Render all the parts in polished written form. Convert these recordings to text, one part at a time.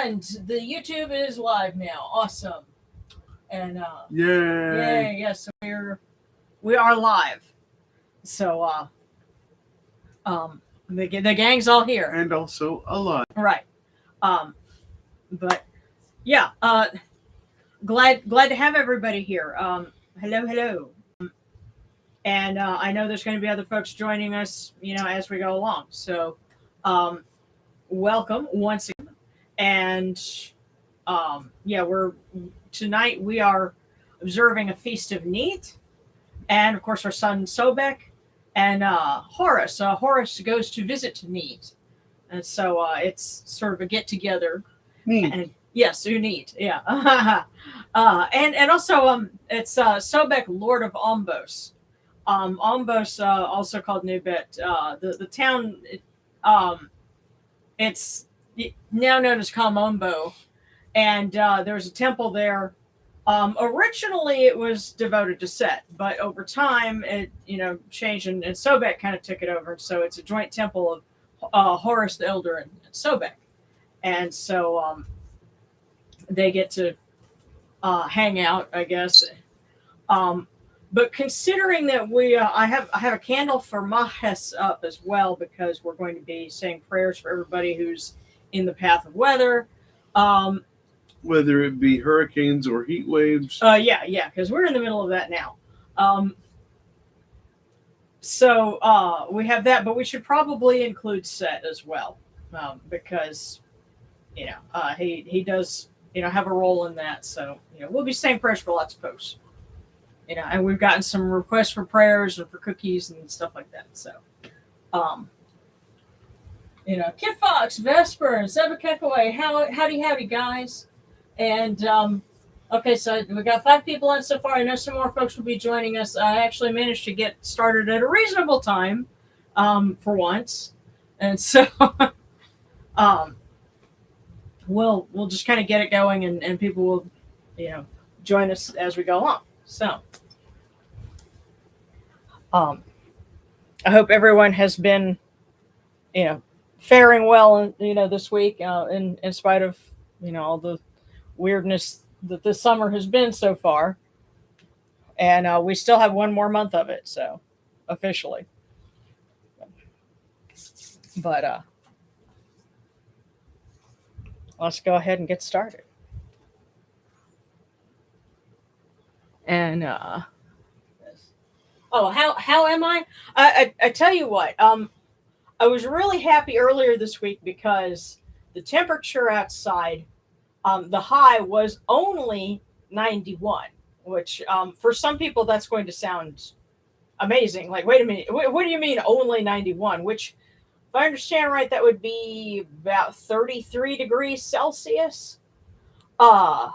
And the YouTube is live now. Awesome. And Yay! yes, we are live. So the gang's all here. And also alive. Right. Um but yeah, glad to have everybody here. Hello. And I know there's going to be other folks joining us, as we go along. So um welcome once again. And we're tonight we are observing a feast of Neat, and of course our son Sobek and Horace. Horace goes to visit Neat, and so it's sort of a get together. Neat. And yes, you Neat, yeah. And also it's Sobek, Lord of Ombos. Ombos, also called Nubet. The town, it's now known as Kamombo, and there's a temple there. Originally, it was devoted to Set, but over time, it changed, and Sobek kind of took it over. So it's a joint temple of Horus the Elder and Sobek, and so they get to hang out, I guess. But considering that I have a candle for Mahes up as well, because we're going to be saying prayers for everybody who's in the path of weather. Whether it be hurricanes or heat waves. Yeah, because we're in the middle of that now. So we have that, but we should probably include Set as well, because he does have a role in that. So we'll be saying prayers for lots of folks. And we've gotten some requests for prayers and for cookies and stuff like that. So, Kid Fox, Vesper, and Sebekekaway, howdy, guys. And, okay, so we got 5 people on so far. I know some more folks will be joining us. I actually managed to get started at a reasonable time, for once. And so, we'll just kind of get it going, and people will, join us as we go along. So, I hope everyone has been, faring well, this week, in spite of, all the weirdness that this summer has been so far. And we still have one more month of it, so officially. But let's go ahead and get started. And how am I? I tell you what, I was really happy earlier this week because the temperature outside, the high was only 91, which for some people that's going to sound amazing. Like, wait a minute, what do you mean only 91? Which, if I understand right, that would be about 33 degrees Celsius. But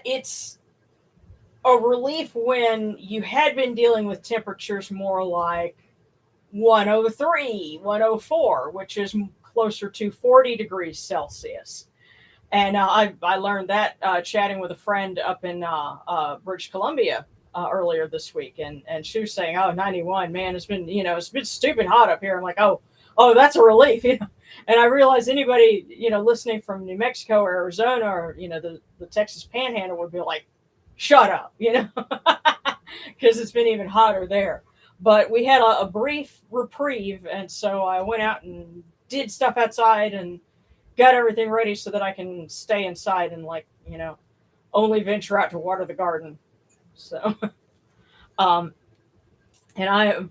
it's a relief when you had been dealing with temperatures more like 103, 104, which is closer to 40 degrees Celsius. And I learned that chatting with a friend up in British Columbia earlier this week, and she was saying, "Oh, 91, man, it's been stupid hot up here." I'm like, "Oh, that's a relief." And I realized anybody listening from New Mexico or Arizona or the Texas Panhandle would be like, "Shut up," because it's been even hotter there. But we had a brief reprieve, and so I went out and did stuff outside and got everything ready so that I can stay inside and only venture out to water the garden. So, and I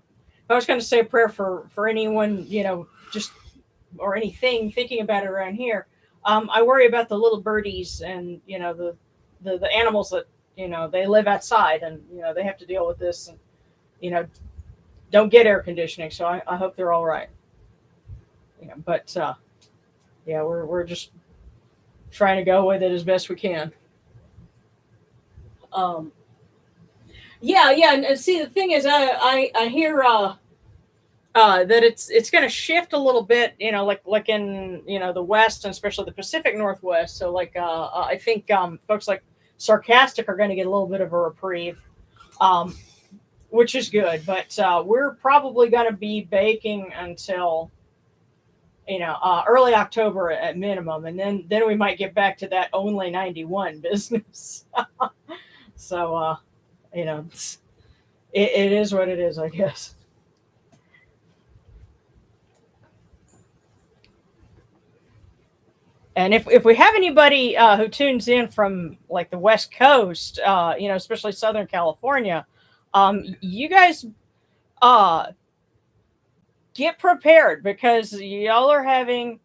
was going to say a prayer for anyone, just or anything thinking about it around here. I worry about the little birdies and the animals that they live outside, and they have to deal with this, and don't get air conditioning. So I hope they're all right. But we're just trying to go with it as best we can. And see, the thing is, I hear that it's going to shift a little bit, like in the West, and especially the Pacific Northwest. So I think folks like Sarcastic are going to get a little bit of a reprieve, which is good. But we're probably going to be baking until early October at minimum, and then we might get back to that only 91 business. So it is what it is, I guess. And if we have anybody who tunes in from like the West Coast, especially Southern California, you guys uh, get prepared because y'all are having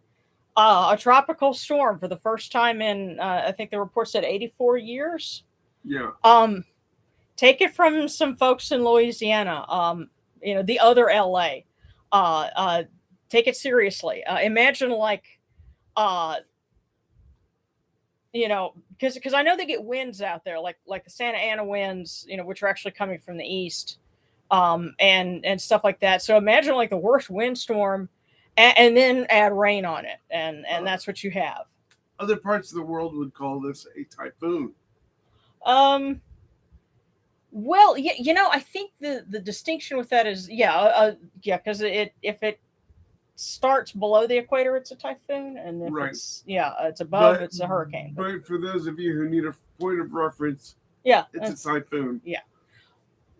a tropical storm for the first time in I think the report said 84 years. Yeah. Take it from some folks in Louisiana. The other LA. Take it seriously. Imagine like uh, because I know they get winds out there, like the Santa Ana winds, which are actually coming from the east, and stuff like that. So imagine like the worst windstorm, and then add rain on it, and that's what you have. Other parts of the world would call this a typhoon. Um. Well, I think the distinction with that is because if it starts below the equator, it's a typhoon, and if Right. it's above, it's a hurricane. But for those of you who need a point of reference, Yeah, it's a typhoon. Yeah.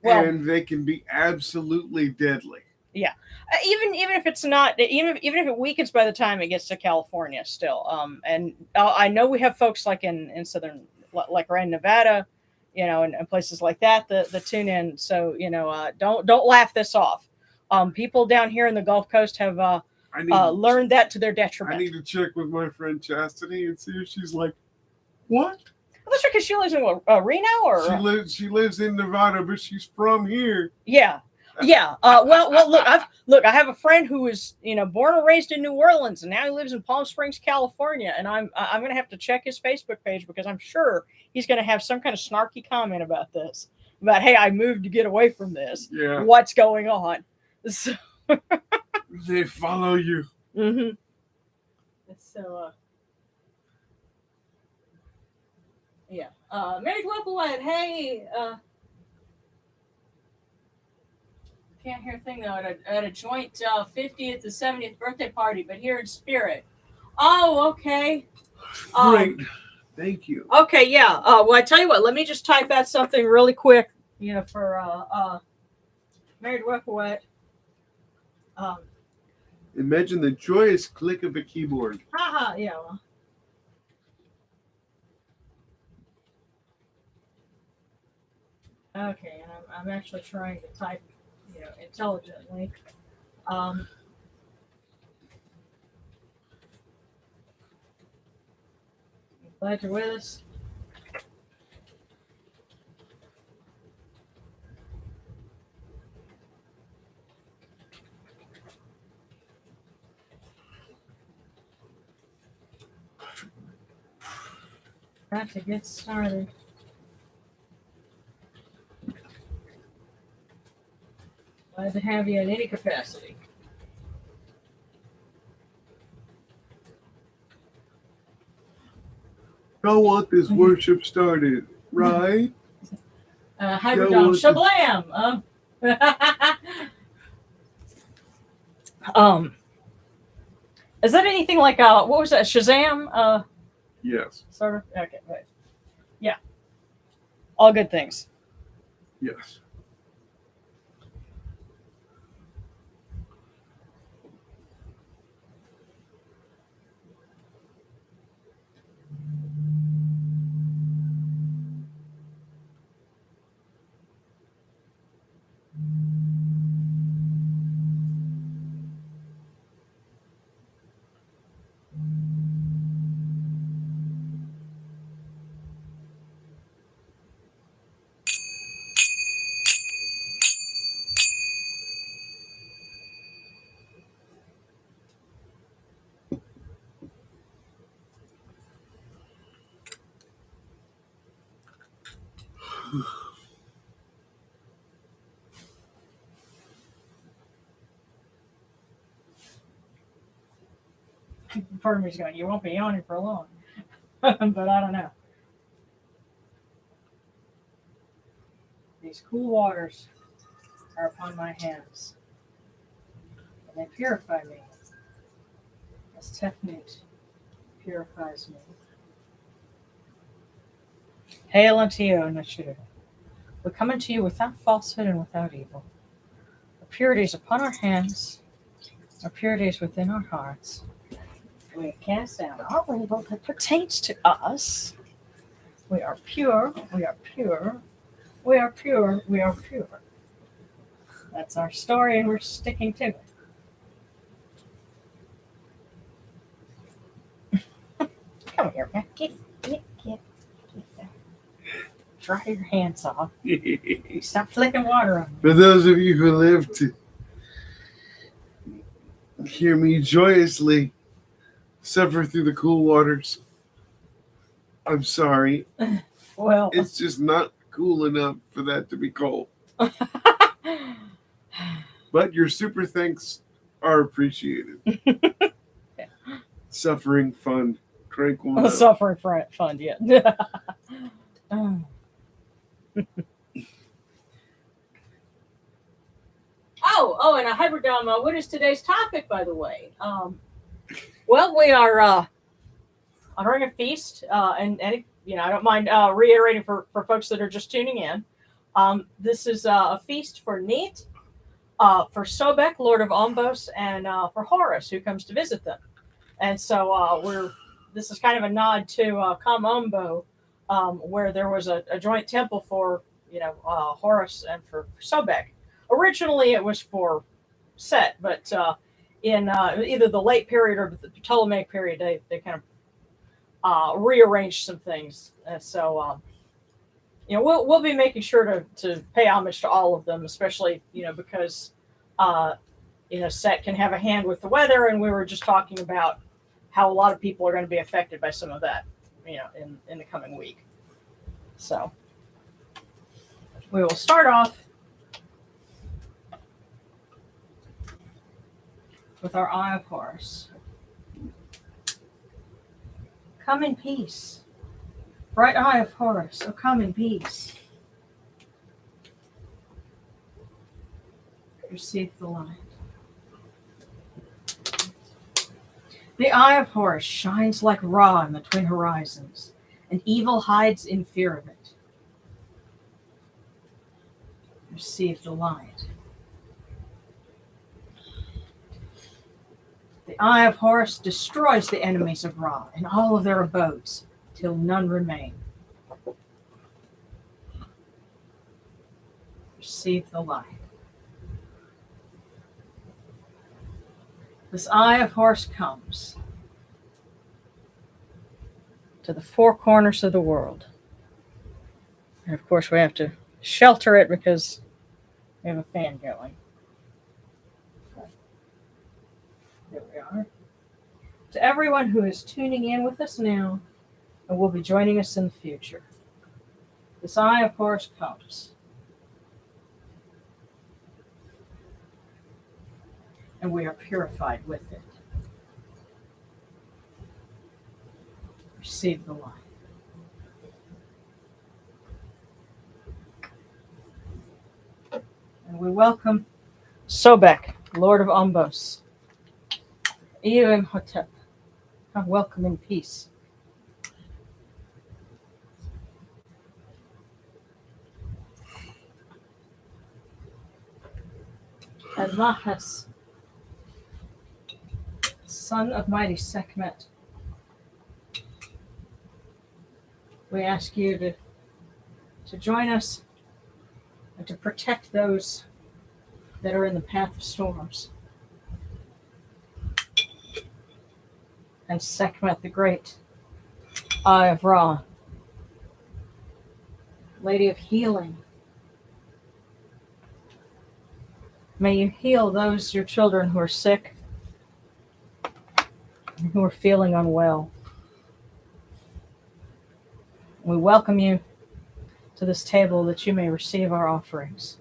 Well, and they can be absolutely deadly. Yeah, even if it's not, even if it weakens by the time it gets to California, still. And I know we have folks like in southern, like right in Nevada, and places like that that tune in. So don't laugh this off. People down here in the Gulf Coast have learned that to their detriment. I need to check with my friend Chastity and see if she's like, what? Well, that's because she lives in Reno, or she lives in Nevada, but she's from here. Yeah. Yeah. Well, look. I have a friend who was, born and raised in New Orleans, and now he lives in Palm Springs, California. And I'm going to have to check his Facebook page because I'm sure he's going to have some kind of snarky comment about this. About, hey, I moved to get away from this. Yeah. What's going on? So, they follow you. Mm-hmm. So. Yeah. Mary Whipplewood, hey. Can't hear a thing though at a joint 50th to 70th birthday party, but here in spirit. Oh, okay. Great. Thank you. Okay, yeah. Well, I tell you what. Let me just type out something really quick. For Married Whipplewood. Imagine the joyous click of a keyboard. Haha, yeah. Well. Okay, and I'm actually trying to type, intelligently. Glad you're with us. Got to get started. Glad to have you in any capacity. I want this worship started, right? Hybridome, shablam! Is that anything like what was that? Shazam? Yes. Sort of. Okay, right. Yeah. All good things. Yes. Part of me's going, you won't be yawning for long. But I don't know. These cool waters are upon my hands, and they purify me. As Tefnut purifies me. Hail unto you, Nashir. We come unto you without falsehood and without evil. Our purity is upon our hands, our purity is within our hearts. We cast down all evil that pertains to us. We are pure, we are pure, we are pure, we are pure. That's our story, and we're sticking to it. Come here, man. Get. Dry your hands off. Stop flicking water on me. For those of you who live to hear me joyously suffer through the cool waters, I'm sorry. Well, It's just not cool enough for that to be cold. But your super thanks are appreciated. Suffering fund. Tranquil. Suffering fund, yeah. And a hybridome. What is today's topic, by the way? Well, we are honoring a feast, and I don't mind reiterating for folks that are just tuning in. This is a feast for Neat, for Sobek, Lord of Ombos, and for Horus, who comes to visit them. And so this is kind of a nod to Kam Ombo, where there was a joint temple for Horus and for Sobek. Originally, it was for Set, but in either the late period or the Ptolemaic period, they kind of rearranged some things. We'll be making sure to pay homage to all of them, especially because Set can have a hand with the weather, and we were just talking about how a lot of people are going to be affected by some of that, in the coming week. So we will start off with our Eye of Horus. Come in peace. Bright Eye of Horus, oh come in peace. Receive the light. The Eye of Horus shines like Ra in the twin horizons, and evil hides in fear of it. Receive the light. The Eye of Horus destroys the enemies of Ra and all of their abodes, till none remain. Receive the light. This Eye of Horus comes to the four corners of the world. And of course, we have to shelter it because we have a fan going. There we are. To everyone who is tuning in with us now and will be joining us in the future, this Eye of Horus comes. And we are purified with it. Receive the light. And we welcome Sobek, Lord of Ombos. Eoim Hotep, come welcome in peace. And Mahas, son of mighty Sekhmet, we ask you to join us and to protect those that are in the path of storms. And Sekhmet the Great, Eye of Ra, Lady of Healing, may you heal those, your children, who are sick and who are feeling unwell. We welcome you to this table that you may receive our offerings.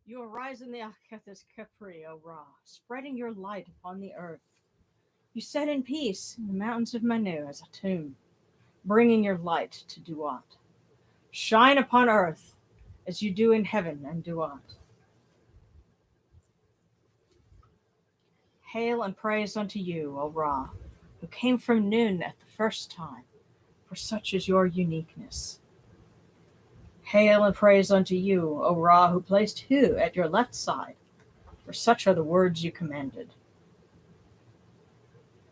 You arise in the Akethis Capri, O Ra, spreading your light upon the earth. You set in peace in the mountains of Manu as a tomb, bringing your light to Duat. Shine upon earth as you do in heaven and Duat. Hail and praise unto you, O Ra, who came from noon at the first time, for such is your uniqueness. Hail and praise unto you, O Ra, who placed Hu at your left side, for such are the words you commanded.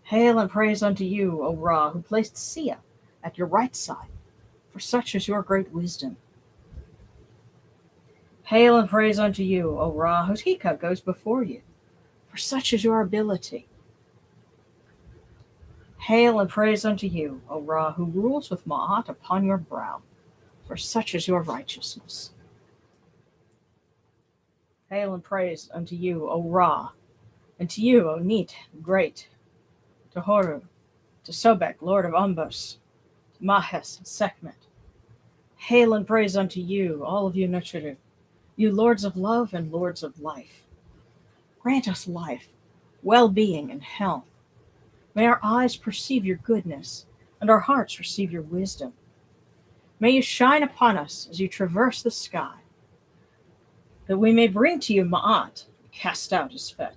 Hail and praise unto you, O Ra, who placed Sia at your right side, for such is your great wisdom. Hail and praise unto you, O Ra, whose Hika goes before you, for such is your ability. Hail and praise unto you, O Ra, who rules with Ma'at upon your brow, for such is your righteousness. Hail and praise unto you, O Ra, and to you, O Neat, great, to Horu, to Sobek, Lord of Umbos, to Mahes and Sekhmet. Hail and praise unto you, all of you Nutridu, you lords of love and lords of life. Grant us life, well-being, and health. May our eyes perceive your goodness, and our hearts receive your wisdom. May you shine upon us as you traverse the sky, that we may bring to you Ma'at, cast out his fet.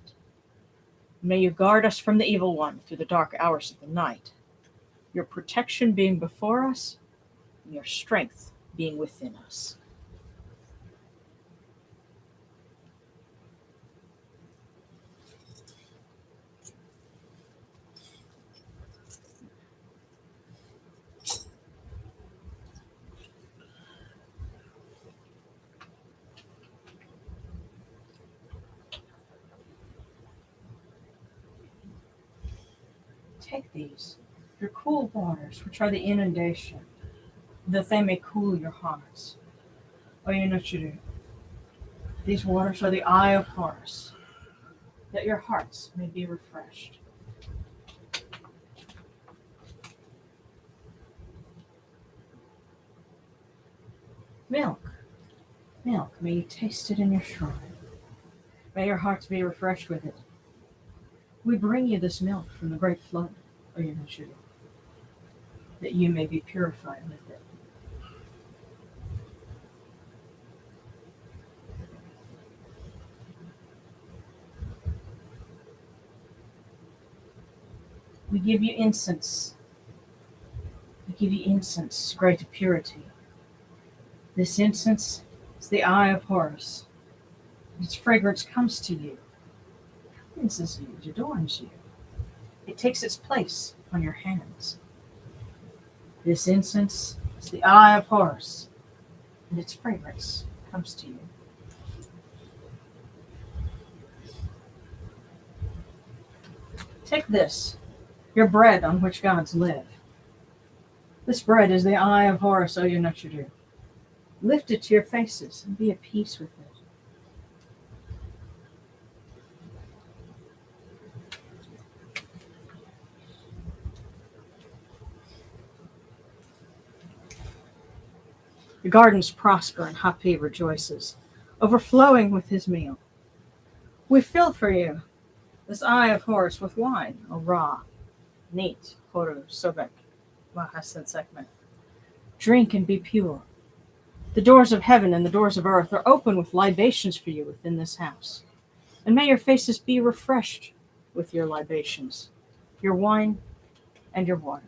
May you guard us from the evil one through the dark hours of the night, your protection being before us, and your strength being within us. Take these, your cool waters, which are the inundation, that they may cool your hearts. O Yunuchiru, these waters are the eye of Horus, that your hearts may be refreshed. Milk, milk, may you taste it in your shrine. May your hearts be refreshed with it. We bring you this milk from the great flood, O Yunuchiru, that you may be purified with it. We give you incense. We give you incense, great purity. This incense is the eye of Horus. Its fragrance comes to you, cleanses you, it adorns you. It takes its place on your hands. This incense is the eye of Horus, and its fragrance comes to you. Take this, your bread on which gods live. This bread is the eye of Horus, O Yunuchiru. Lift it to your faces and be at peace with it. The gardens prosper and Hapi rejoices, overflowing with his meal. We fill for you this eye of Horus with wine, O Ra, Neat, Horu, Sobek, Mahas, and Sekhmet. Drink and be pure. The doors of heaven and the doors of earth are open with libations for you within this house. And may your faces be refreshed with your libations, your wine and your water.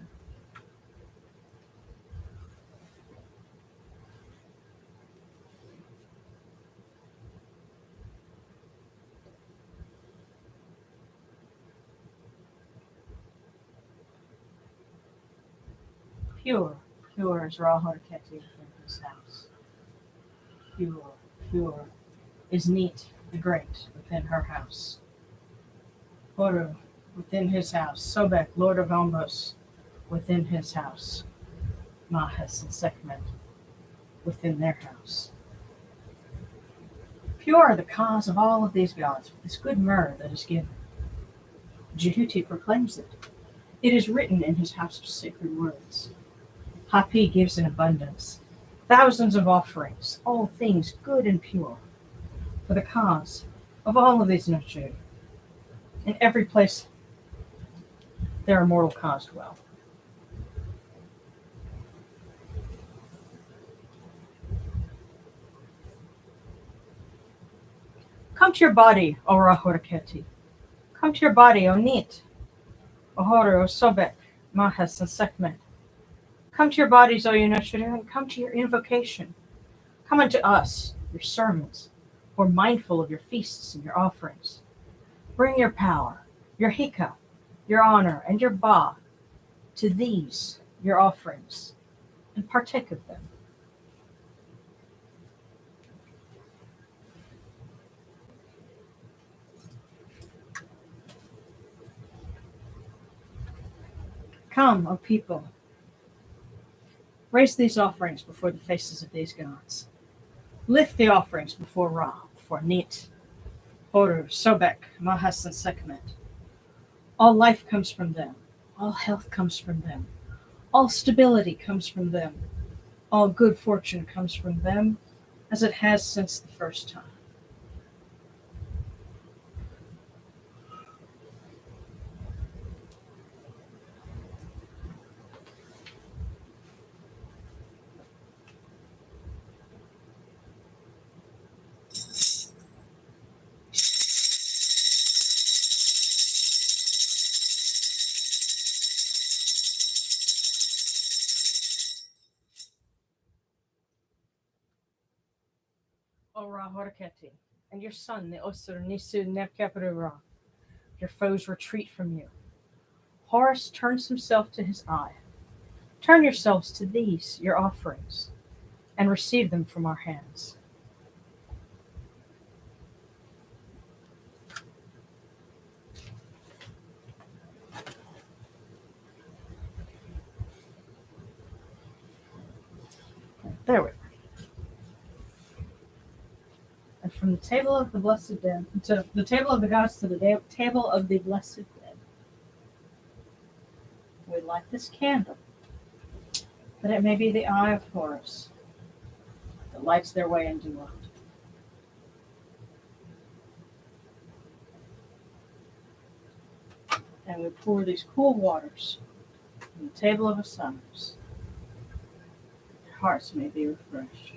Pure, pure is Ra-Horeketi within his house. Pure, pure is Neat the Great within her house. Horu within his house. Sobek, Lord of Ombos, within his house. Mahes and Sekhmet within their house. Pure are the cause of all of these gods with this good myrrh that is given. Jehuti proclaims it. It is written in his house of sacred words. Hapi gives in abundance, thousands of offerings, all things good and pure. for the cause of all of these nurtured. In every place their immortal cause dwell. Come to your body, O Rahoraketi. Come to your body, O Nit, Ohoro, O Sobek, Mahas, and Sekhmet. Come to your bodies, O Yunashira, and come to your invocation. Come unto us, your servants, who are mindful of your feasts and your offerings. Bring your power, your hika, your honor, and your ba to these, your offerings, and partake of them. Come, O people, raise these offerings before the faces of these gods. Lift the offerings before Ra, before Nit, Horu, Sobek, Mahas, and Sekhmet. All life comes from them. All health comes from them. All stability comes from them. All good fortune comes from them, as it has since the first time. O Ra Horaketi, and your son, the Osir Nisu Nebkeperu Ra, your foes retreat from you. Horus turns himself to his eye. Turn yourselves to these, your offerings, and receive them from our hands. There we go. And from the table of the blessed dead, to the table of the gods to the table of the blessed dead, we light this candle, that it may be the eye of Horus that lights their way into light. And we pour these cool waters from the table of Osiris, that their hearts may be refreshed.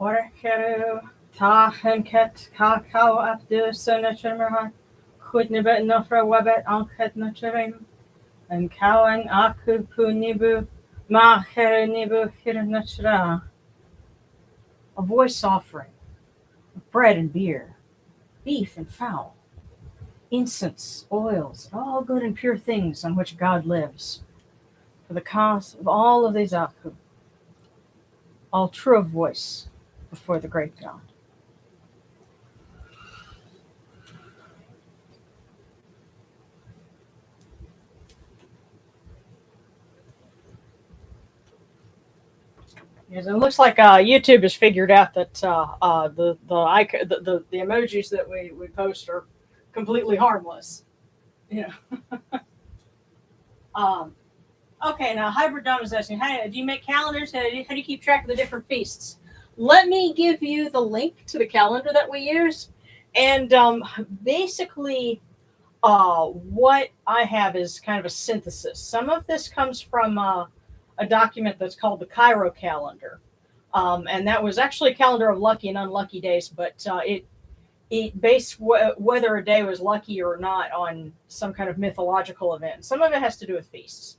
Horkeru, Tahenket, Kakao Abdu Senachermerha, Kudnibet Nofra Webet Anket Nacherim, and Kawan Aku Punibu, Nibu Hirnachra. A voice offering of bread and beer, beef and fowl, incense, oils, all good and pure things on which God lives, for the cause of all of these Aku, all true of voice before the great God. Yes, it looks like YouTube has figured out that the emojis that we post are completely harmless. You know. Okay, now Hybrid Dom is asking, "How do you make calendars? How do you keep track of the different feasts?" Let me give you the link to the calendar that we use, and basically, what I have is kind of a synthesis. Some of this comes from a document that's called the Cairo calendar. And that was actually a calendar of lucky and unlucky days, but it based whether a day was lucky or not on some kind of mythological event. Some of it has to do with feasts,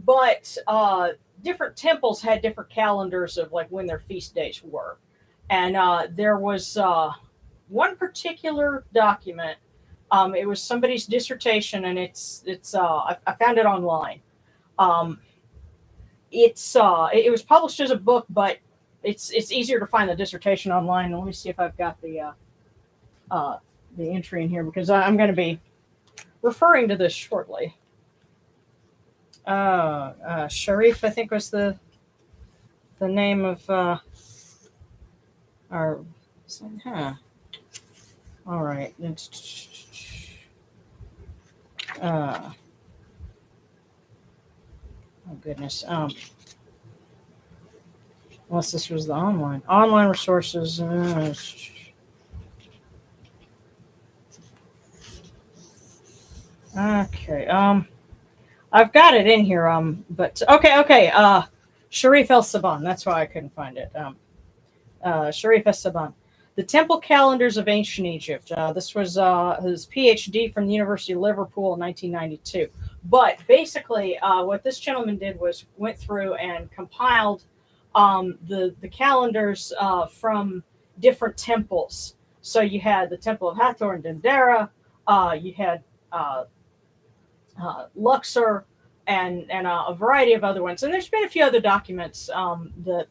but different temples had different calendars of like when their feast days were, and there was one particular document. It was somebody's dissertation, and it's I found it online. Um, it was published as a book, but it's easier to find the dissertation online. Let me see if I've got uh, the entry in here because I'm going to be referring to this shortly. Sharif, I think, was the name of our. Huh. All right. Oh goodness. Unless this was the online resources. Okay. I've got it in here. But okay. Sharif El Saban. That's why I couldn't find it. Sharif El Saban. The Temple Calendars of Ancient Egypt. This was his PhD from the University of Liverpool in 1992. But basically, what this gentleman did was went through and compiled the calendars from different temples. So you had the Temple of Hathor and Dendera. You had Luxor, and a variety of other ones. And there's been a few other documents that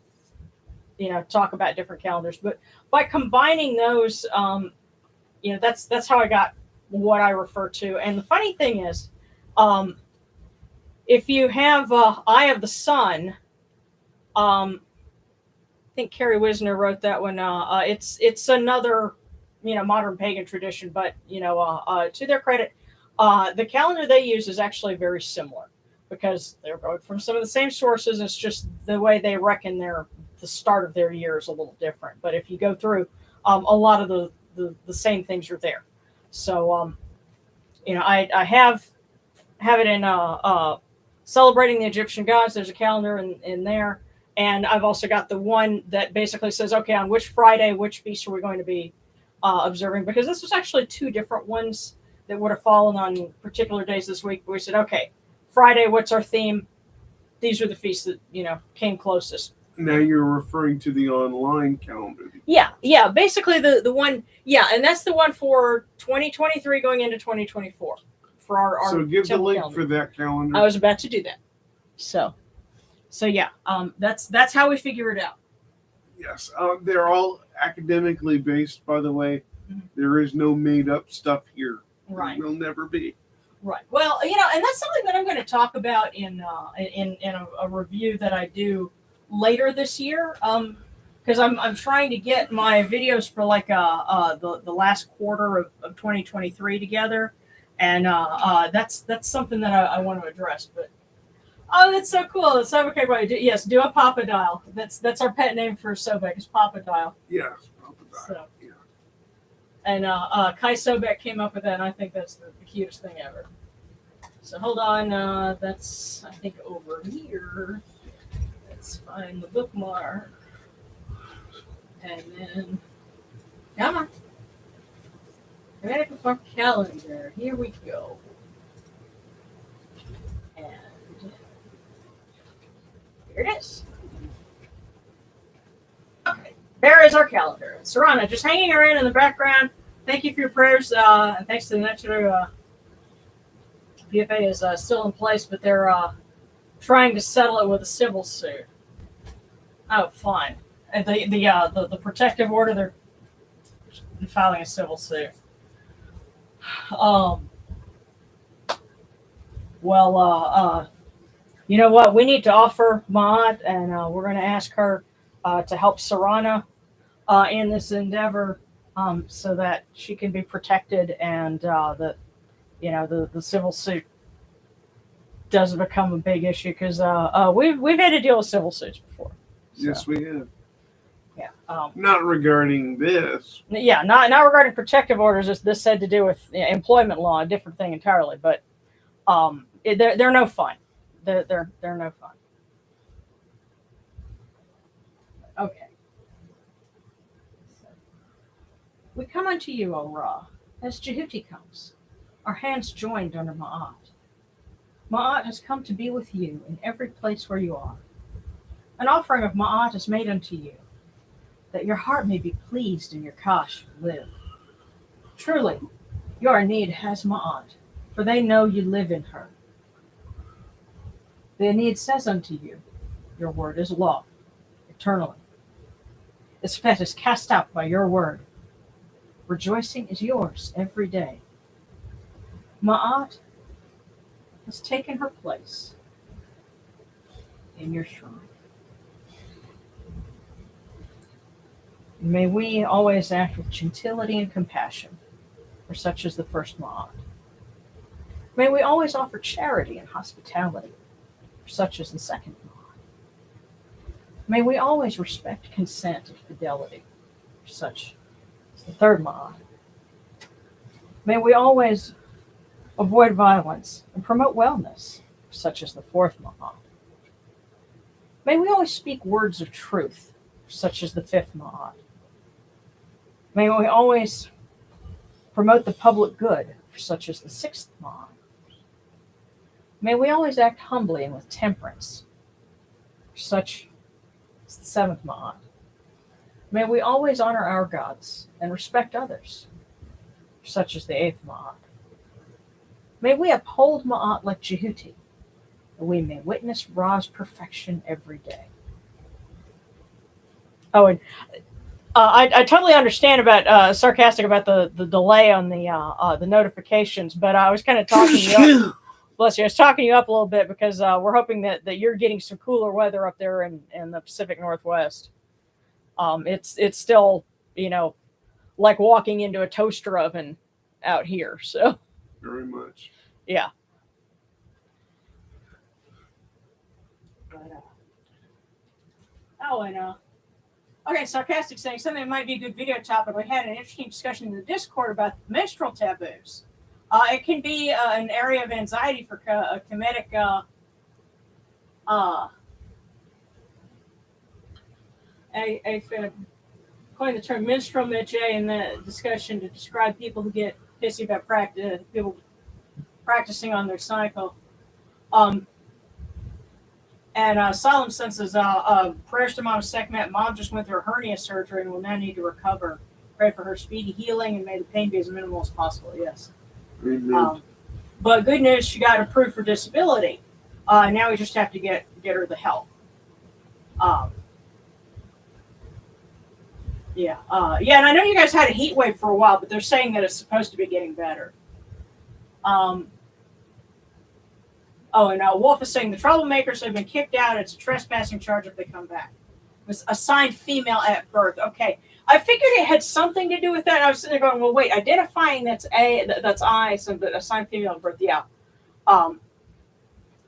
talk about different calendars. But by combining those, that's how I got what I refer to. And the funny thing is, if you have Eye of the Sun, I think Carrie Wisner wrote that one. It's another modern pagan tradition, but to their credit, the calendar they use is actually very similar because they're going from some of the same sources. It's just the way they reckon the start of their year is a little different. But if you go through, a lot of the same things are there. So I have it in celebrating the Egyptian gods. There's a calendar in there. And I've also got the one that basically says, okay, on which Friday, which feast are we going to be observing? Because this was actually two different ones that would have fallen on particular days this week. We said, okay, Friday, what's our theme? These are the feasts that, came closest. Now you're referring to the online calendar. Yeah. Basically the one, and that's the one for 2023 going into 2024 for our So give the link calendar. for that calendar. I was about to do that. So yeah, that's how we figure it out. Yes, they're all academically based, by the way. Mm-hmm. There is no made up stuff here. Right. There will never be. Right. Well, and that's something that I'm going to talk about in a review that I do later this year. Because I'm trying to get my videos for like the last quarter of 2023 together, and that's something that I want to address. But that's so cool. It's okay, right? Yes, do a Papadile. That's our pet name for Sobek is Papadile. Yes, Papadile. So. Yeah. And Kai Sobek came up with that, and I think that's the cutest thing ever. So hold on, that's I think over here. Let's find the bookmark, and then come on, Kemetic bookmark calendar. Here we go, and here it is. Okay, there is our calendar. Sarana just hanging around in the background. Thank you for your prayers, and thanks to the Netzer. PFA is still in place, but they're trying to settle it with a civil suit. Oh, fine. And the protective order, they're filing a civil suit. Well, you know what? We need to offer Maat, and we're going to ask her to help Sarana in this endeavor, so that she can be protected and the civil suit doesn't become a big issue because we've had to deal with civil suits before. So, Yes, we have. Yeah. Not regarding this. Yeah, not regarding protective orders. This had to do with employment law, a different thing entirely. But they're no fun. They're no fun. Okay. So, we come unto you, O Ra, as Jehuti comes, our hands joined under Ma'at. Ma'at has come to be with you in every place where you are. An offering of Ma'at is made unto you, that your heart may be pleased and your Kash live. Truly, your need has Ma'at, for they know you live in her. The Aeneid says unto you, Your word is law, eternally. The sweat is cast out by your word. Rejoicing is yours every day. Ma'at has taken her place in your shrine. May we always act with gentility and compassion, for such is the first Ma'at. May we always offer charity and hospitality, for such is the second Ma'at. May we always respect consent and fidelity, for such is the third Ma'at. May we always avoid violence and promote wellness, for such is the fourth Ma'at. May we always speak words of truth, for such is the fifth Ma'at. May we always promote the public good, for such is the sixth Ma'at. May we always act humbly and with temperance, for such is the seventh Ma'at. May we always honor our gods and respect others, for such is the eighth Ma'at. May we uphold Ma'at like Jehuti, that we may witness Ra's perfection every day. Oh, and I totally understand about sarcastic about the delay on the notifications, but I was kind of talking you up. Bless you. I was talking you up a little bit because we're hoping that you're getting some cooler weather up there in the Pacific Northwest. It's still, like walking into a toaster oven out here. So Very much. yeah. But, okay, sarcastic saying something that might be a good video topic. We had an interesting discussion in the Discord about menstrual taboos. It can be an area of anxiety for Kemetic I coined the term menstrual midge in the discussion to describe people who get pissy about people practicing on their cycle. And Solemn senses prayers to Mom Sekhmet. Mom just went through a hernia surgery and will now need to recover. Pray for her speedy healing and may the pain be as minimal as possible. Yes. But good news, she got approved for disability. Now we just have to get her the help. Yeah, and I know you guys had a heat wave for a while, but they're saying that it's supposed to be getting better. And Wolf is saying the troublemakers have been kicked out. It's a trespassing charge if they come back. It was assigned female at birth. Okay, I figured it had something to do with that. I was sitting there going, well, wait, identifying that's I, so the assigned female at birth. Yeah.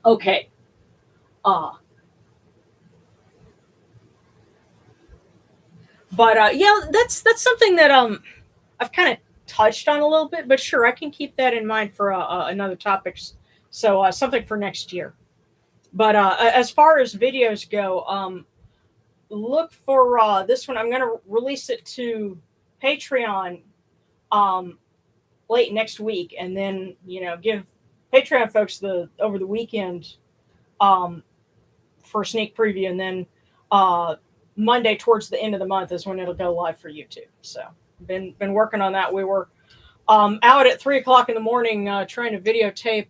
Okay. But yeah, that's something that I've kind of touched on a little bit. But sure, I can keep that in mind for another topic. So something for next year. But as far as videos go, look for this one. I'm going to release it to Patreon late next week, and then give Patreon folks over the weekend for a sneak preview, and then Monday towards the end of the month is when it'll go live for YouTube. So been working on that. We were out at 3:00 in the morning trying to videotape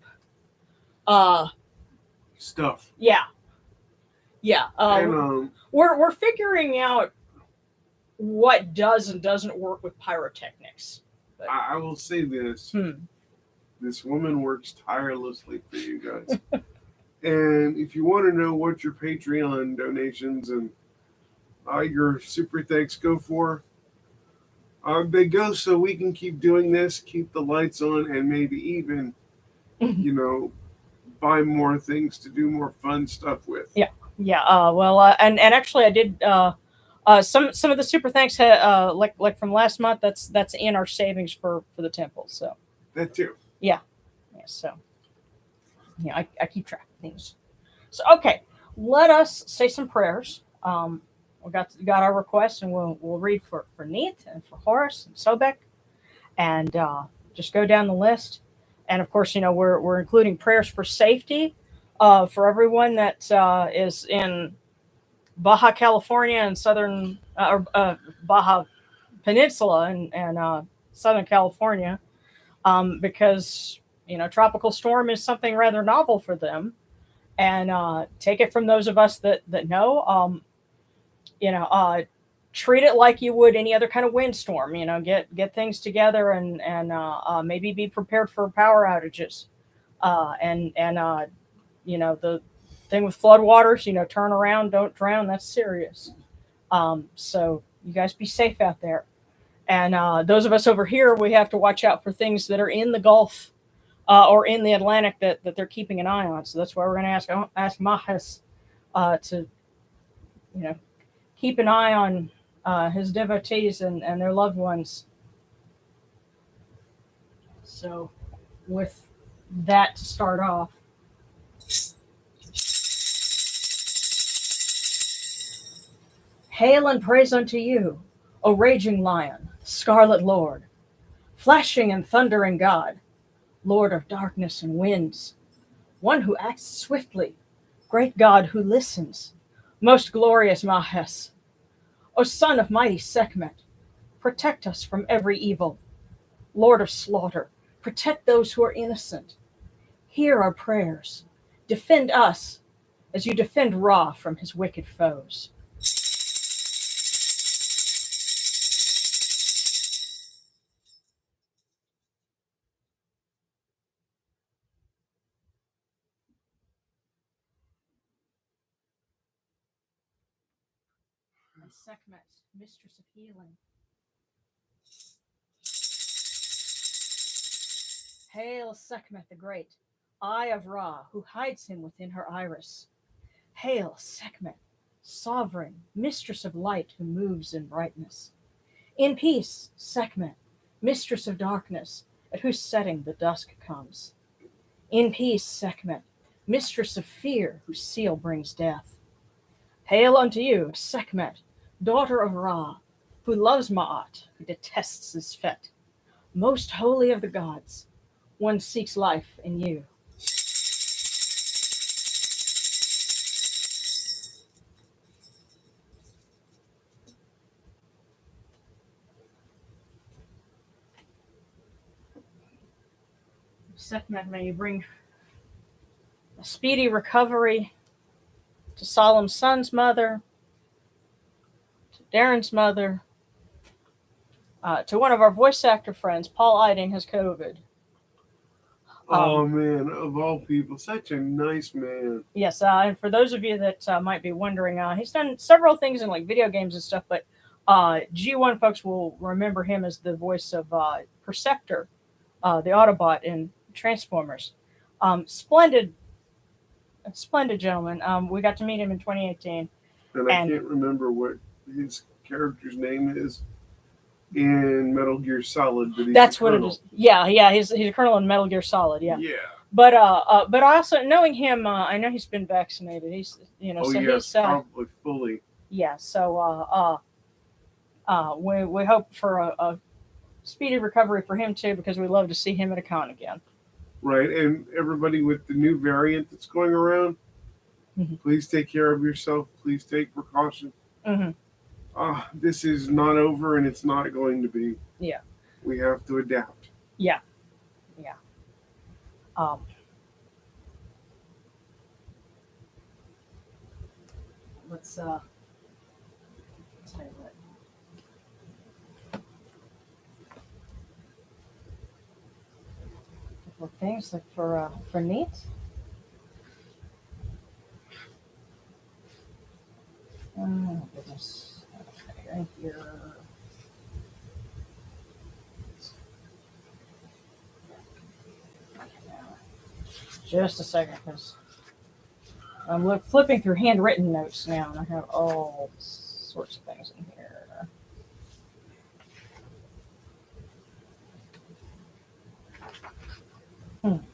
stuff. Yeah. And, we're figuring out what does and doesn't work with pyrotechnics. But, I will say this. This woman works tirelessly for you guys. And if you want to know what your Patreon donations and your super thanks go for, they go so we can keep doing this, keep the lights on, and maybe even, buy more things to do more fun stuff with. Yeah. And actually, I did some of the super thanks like from last month. That's in our savings for the temple. So that too. Yeah. So I keep track of things. So okay, let us say some prayers. We got our requests, and we'll read for Neith and for Horace and Sobek, and just go down the list. And of course, we're including prayers for safety for everyone that is in Baja California and southern Baja Peninsula and Southern California, because tropical storm is something rather novel for them, And take it from those of us that know. You know, treat it like you would any other kind of windstorm. You know, get things together, and maybe be prepared for power outages. And you know, the thing with floodwaters, you know, turn around, don't drown. That's serious. So you guys be safe out there. And those of us over here, we have to watch out for things that are in the Gulf or in the Atlantic that they're keeping an eye on. So that's why we're going to ask Mahes to, you know, keep an eye on his devotees and their loved ones. So with that to start off, hail and praise unto you, O raging lion, scarlet lord, flashing and thundering God, Lord of darkness and winds, one who acts swiftly, great God who listens, most glorious Mahes, O son of mighty Sekhmet, protect us from every evil, Lord of slaughter, protect those who are innocent. Hear our prayers. Defend us as you defend Ra from his wicked foes. And Sekhmet, mistress of healing. Hail Sekhmet the Great, eye of Ra, who hides him within her iris. Hail Sekhmet, sovereign, mistress of light who moves in brightness. In peace, Sekhmet, mistress of darkness, at whose setting the dusk comes. In peace, Sekhmet, mistress of fear, whose seal brings death. Hail unto you, Sekhmet, daughter of Ra, who loves Ma'at, who detests Zfet. Most holy of the gods, one seeks life in you. Sekhmet, may you bring a speedy recovery to Solemn's son's mother, to Darren's mother, to one of our voice actor friends. Paul Eiding has COVID. Oh man, of all people, such a nice man. Yes, and for those of you that might be wondering, he's done several things in like video games and stuff, but G1 folks will remember him as the voice of Perceptor, the Autobot in Transformers. Splendid gentleman. We got to meet him in 2018. And I can't remember what his character's name is in Metal Gear Solid, but that's what it is. Yeah, he's a colonel in Metal Gear Solid. Yeah. But also knowing him, I know he's been vaccinated. He's he's probably fully. Yeah. So we hope for a speedy recovery for him too, because we love to see him at a con again. Right, and everybody with the new variant that's going around, please take care of yourself. Please take precaution. This is not over, and it's not going to be. Yeah. We have to adapt. Yeah. Let's tell you what. A couple of things like for neat. Oh goodness. Okay, here. Just a second, because I'm flipping through handwritten notes now, and I have all sorts of things in here.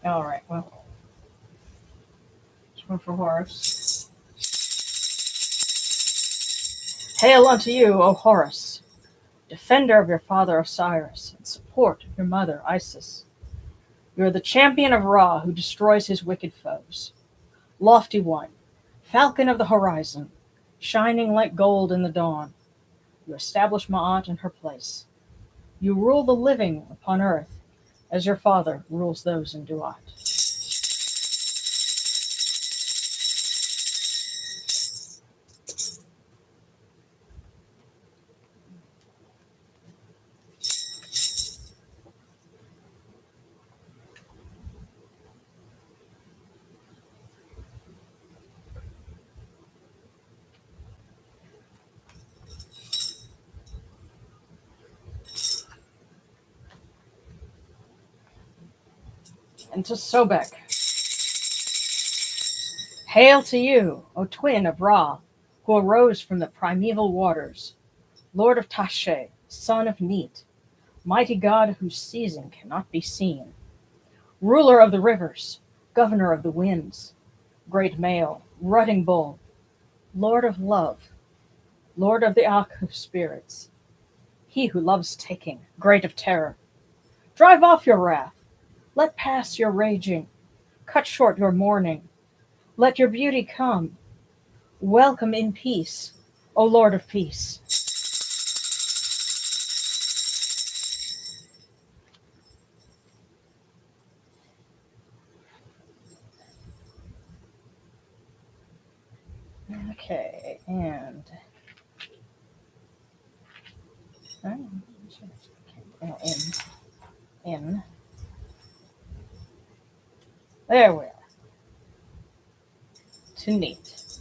All right, well, this one for Horus. Hail unto you, O Horus, defender of your father Osiris, and support of your mother Isis. You are the champion of Ra, who destroys his wicked foes. Lofty one, falcon of the horizon, shining like gold in the dawn, you establish Ma'at in her place. You rule the living upon earth, as your father rules those in Duat. And to Sobek. Hail to you, O twin of Ra, who arose from the primeval waters, Lord of Tashe, son of Neat, mighty God whose season cannot be seen, ruler of the rivers, governor of the winds, great male, rutting bull, Lord of love, Lord of the Aku spirits, he who loves taking, great of terror. Drive off your wrath, let pass your raging, cut short your mourning, let your beauty come. Welcome in peace, O Lord of peace. Okay, and in. There we are. To Neat.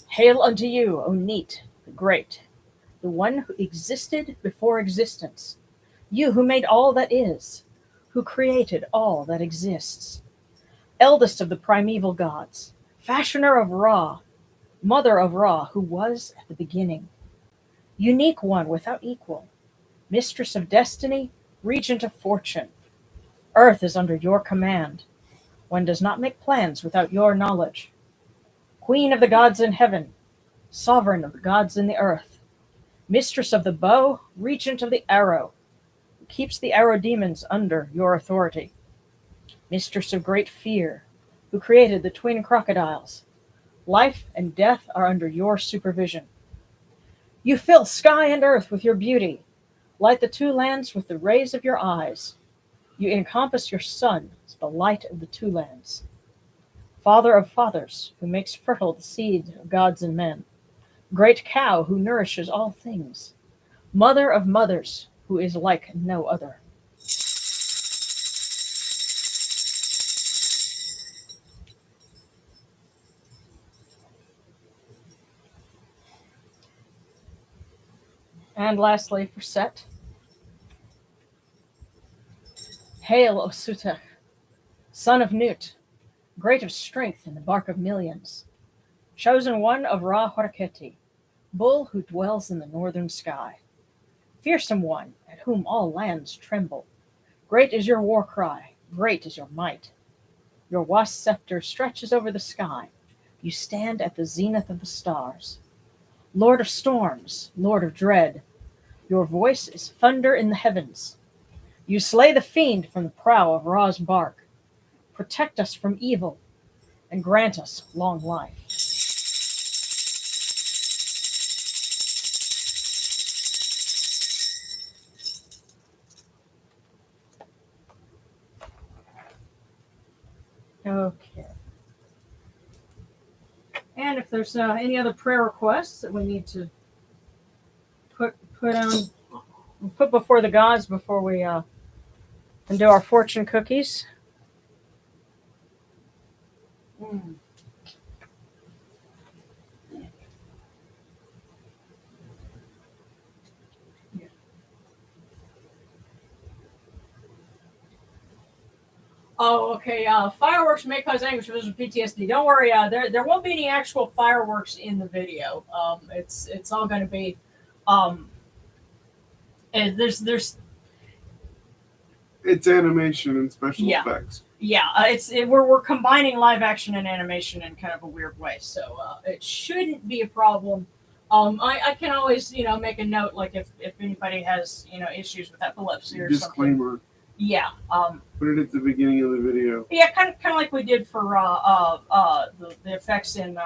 Hail unto you, O Neat, the great, the one who existed before existence, you who made all that is, who created all that exists, eldest of the primeval gods, fashioner of Ra, mother of Ra, who was at the beginning, unique one without equal, mistress of destiny, regent of fortune. Earth is under your command. One does not make plans without your knowledge. Queen of the gods in heaven, sovereign of the gods in the earth, mistress of the bow, regent of the arrow, who keeps the arrow demons under your authority, mistress of great fear, who created the twin crocodiles. Life and death are under your supervision. You fill sky and earth with your beauty, light the two lands with the rays of your eyes. You encompass your son as the light of the two lands. Father of fathers, who makes fertile the seed of gods and men. Great cow who nourishes all things. Mother of mothers, who is like no other. And lastly, for Set. Hail, O Sutech, son of Nut, great of strength in the bark of millions, chosen one of Ra Horketi, bull who dwells in the northern sky, fearsome one at whom all lands tremble. Great is your war cry, great is your might. Your wasp scepter stretches over the sky. You stand at the zenith of the stars. Lord of storms, Lord of dread, your voice is thunder in the heavens. You slay the fiend from the prow of Ra's bark. Protect us from evil and grant us long life. Okay. And if there's any other prayer requests that we need to put before the gods before we do our fortune cookies. Mm. Yeah. Oh, okay. Fireworks may cause anguish with PTSD. Don't worry. There won't be any actual fireworks in the video. It's all going to be. And there's. It's animation and special Yeah. effects. Yeah, we're combining live action and animation in kind of a weird way, so it shouldn't be a problem. I can always make a note, like if anybody has issues with epilepsy or something. Disclaimer. Yeah. Put it at the beginning of the video. Yeah, kind of like we did for the effects in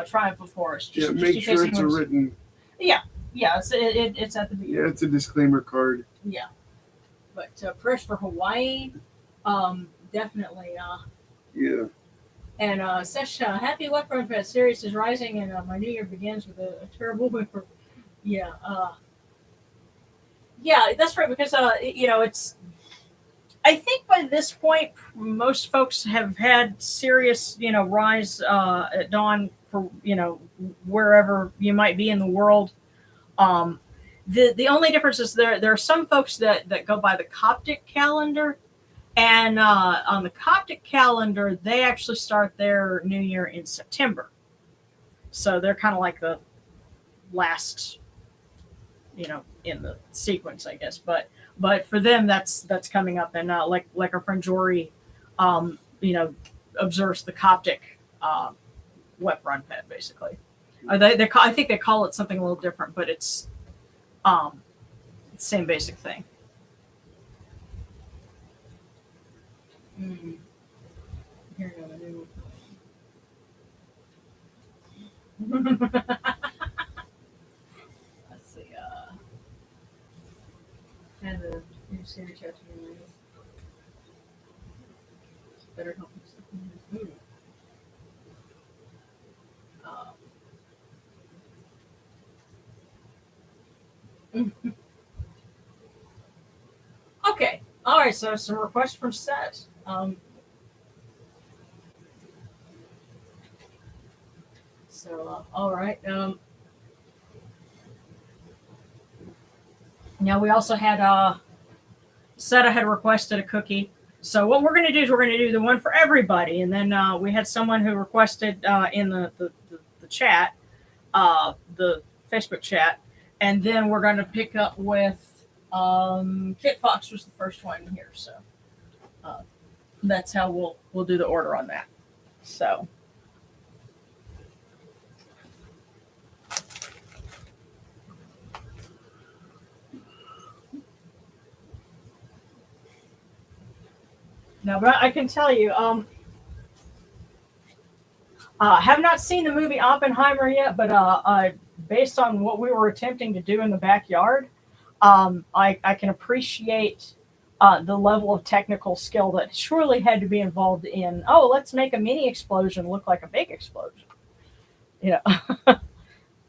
Triumph of Force. Yeah, make sure it's written. Yeah, it's at the beginning. Yeah, it's a disclaimer card. Yeah, but prayers for Hawaii, definitely. Yeah. And Sesh, happy Weapon Fest. Sirius is rising, and my new year begins with a terrible whimper. Yeah. Yeah, that's right, because it's. I think by this point, most folks have had serious, rise at dawn for, wherever you might be in the world. The only difference is there are some folks that go by the Coptic calendar, and on the Coptic calendar they actually start their New Year in September, so they're kind of like the last, in the sequence, I guess. But for them, that's coming up, and like our friend Jory, um, you know, observes the Coptic wet run pet basically. I think they call it something a little different, but it's um, same basic thing. Mm. Here we go. Let's see. And the new series chat to me. Better help me. Okay. All right. So some requests from Set. All right. Now we also had Seta had requested a cookie. So what we're going to do is we're going to do the one for everybody, and then we had someone who requested in the chat, the Facebook chat, and then we're going to pick up with Kit Fox was the first one here, so uh, that's how we'll do the order on that. So. No, but I can tell you, have not seen the movie Oppenheimer yet, but based on what we were attempting to do in the backyard, I can appreciate the level of technical skill that surely had to be involved in. Oh, let's make a mini explosion look like a big explosion, you know,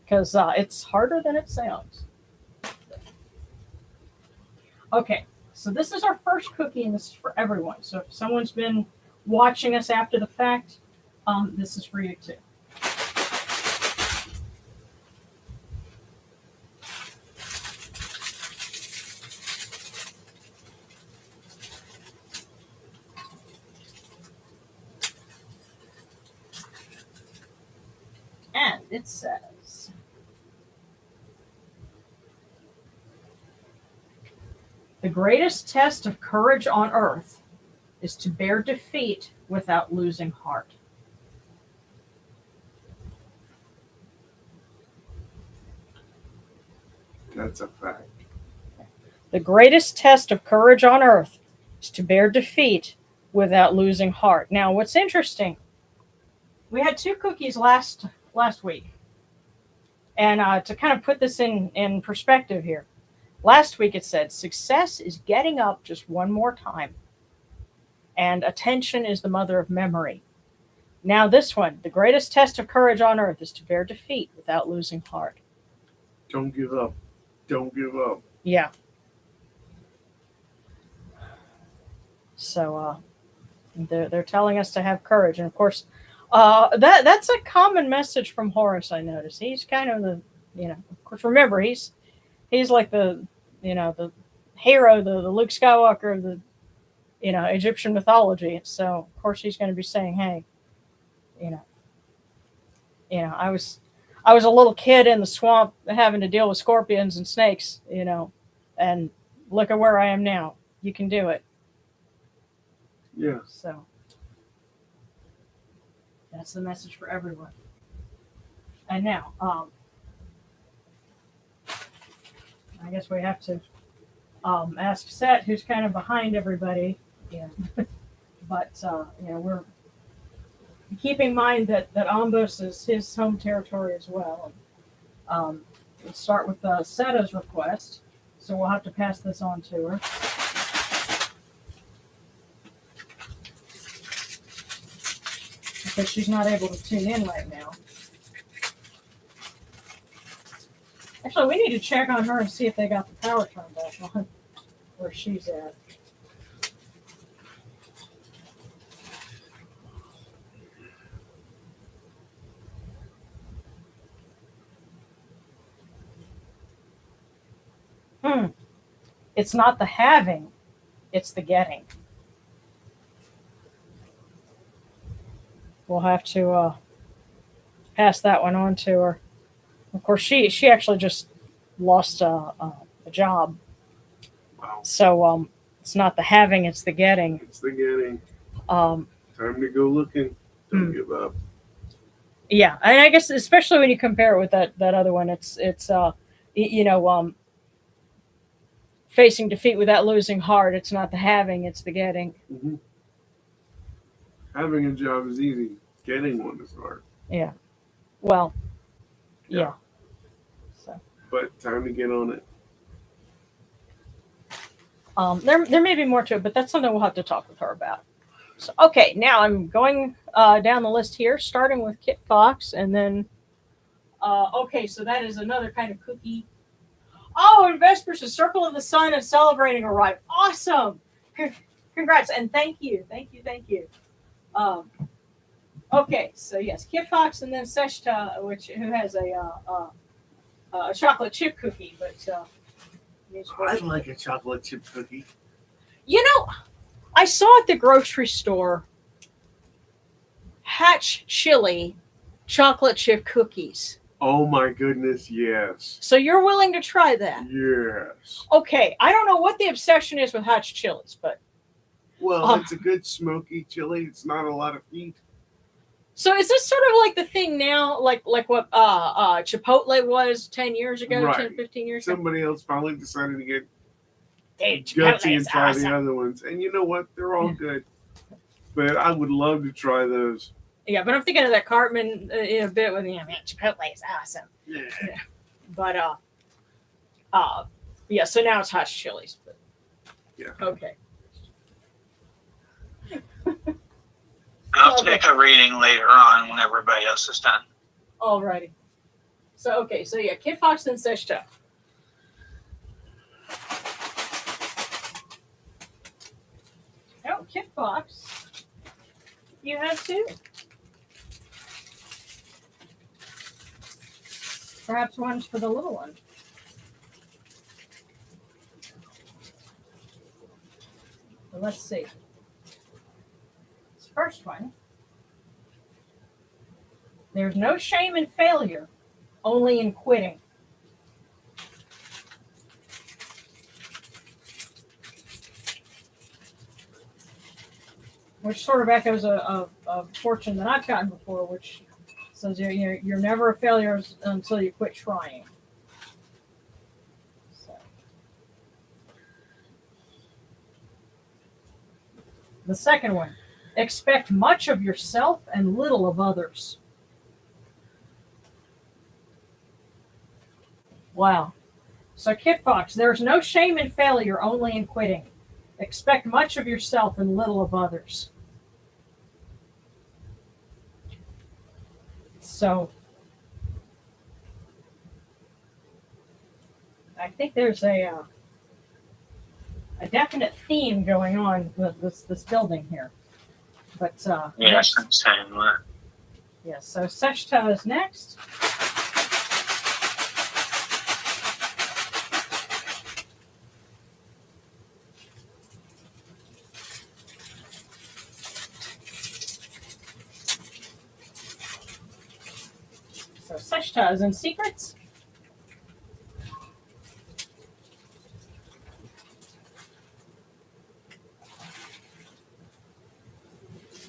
because it's harder than it sounds. Okay, so this is our first cookie, and this is for everyone. So if someone's been watching us after the fact, this is for you too. And it says, the greatest test of courage on earth is to bear defeat without losing heart. That's a fact. The greatest test of courage on earth is to bear defeat without losing heart. Now, what's interesting, we had two cookies last week. And to kind of put this in perspective here, last week it said, success is getting up just one more time, and attention is the mother of memory. Now, this one, the greatest test of courage on earth is to bear defeat without losing heart. Don't give up. Don't give up. Yeah. So they're telling us to have courage, and of course, that's a common message from Horus. I notice he's kind of the, of course, remember he's like the, the hero, the Luke Skywalker of the, Egyptian mythology. So of course he's going to be saying, hey, you know, I was a little kid in the swamp having to deal with scorpions and snakes, and look at where I am now. You can do it. Yeah. So that's the message for everyone. And now, I guess we have to ask Set, who's kind of behind everybody. Yeah. But we're keeping in mind that Ombos is his home territory as well. We'll start with Seta's request, so we'll have to pass this on to her. Because she's not able to tune in right now. Actually, we need to check on her and see if they got the power turned back on where she's at. It's not the having, it's the getting. We'll have to pass that one on to her. Of course, she actually just lost a job, Wow. so it's not the having, it's the getting. It's the getting. Um, Time to go looking. Don't hmm. give up. Yeah, and I guess especially when you compare it with that other one, it's you know, facing defeat without losing heart. It's not the having, it's the getting. Hmm. Having a job is easy. Getting one is hard. Yeah. Well, Yeah. yeah. So But time to get on it. there may be more to it, but that's something we'll have to talk with her about. So okay, now I'm going down the list here, starting with Kit Fox, and then okay, so that is another kind of cookie. Oh, and Vespers, a Circle of the Sun and celebrating arrived. Awesome! Congrats and thank you, thank you, thank you. Um, okay, so yes, Kit Fox and then Seshta, who has a chocolate chip cookie, but I'd like a chocolate chip cookie. you know, I saw at the grocery store Hatch Chili chocolate chip cookies. Oh my goodness, yes. So you're willing to try that? Yes. Okay, I don't know what the obsession is with Hatch chilies, but Well, it's a good smoky chili. It's not a lot of heat. so is this sort of like the thing now, like what Chipotle was 10 years ago, Right. 10, 15 years ago? Somebody else finally decided to get Dude, gutsy and is try awesome. the other ones. And you know what? They're all good. But I would love to try those. Yeah, but I'm thinking of that Cartman in a bit with Chipotle is awesome. Yeah. But yeah, so now it's Hatch chilies. But Yeah. okay. I'll take a reading later on when everybody else is done. Alrighty. So okay, so yeah, Kit Fox and Seshta. Oh, Kit Fox. You have two. Perhaps one's for the little one. Well, let's see. This first one. There's no shame in failure, only in quitting. Which sort of echoes a fortune that I've gotten before, which says you're never a failure until you quit trying. So. The second one, expect much of yourself and little of others. Wow. So Kit Fox, there's no shame in failure, only in quitting. Expect much of yourself and little of others. So I think there's a definite theme going on with this building here. But Yes, I'm saying that. yes, so Seshta is next. So Seshta is in secrets.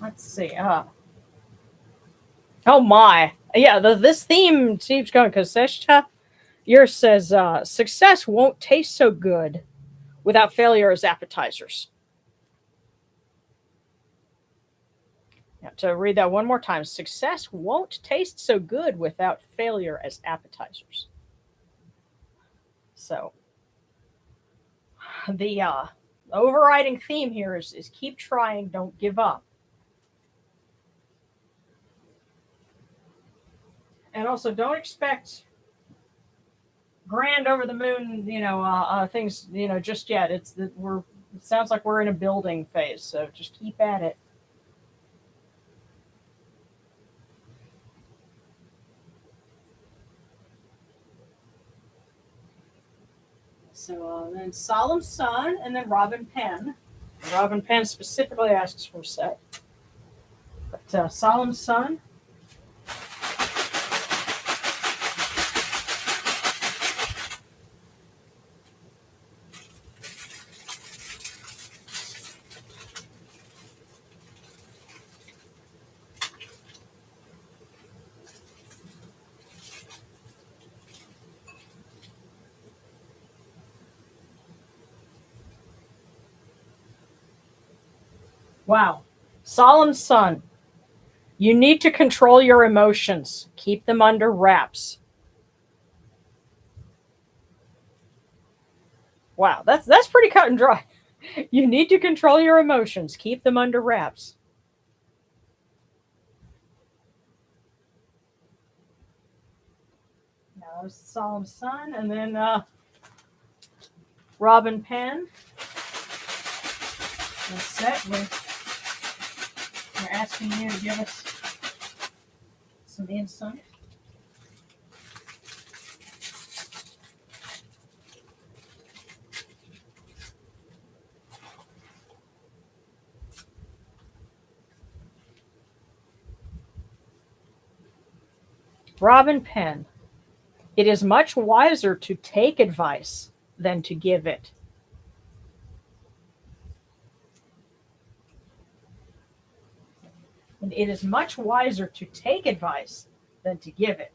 Let's see. Oh my. Yeah, this theme keeps going because Seshta, yours says success won't taste so good without failure as appetizers. Now, to read that one more time, success won't taste so good without failure as appetizers. So, the overriding theme here is keep trying, don't give up. And also, don't expect grand over the moon, things, just yet. It sounds like we're in a building phase, so just keep at it. So then Solemn Sun, and then Robin Penn. Robin Penn specifically asks for a set. But Solemn Sun. Wow. Solemn Sun. You need to control your emotions. Keep them under wraps. Wow, that's pretty cut and dry. You need to control your emotions. Keep them under wraps. Now there's Solemn Sun, and then Robin Penn. That's set. We're asking you to give us some insight. Robin Penn. It is much wiser to take advice than to give it. And it is much wiser to take advice than to give it.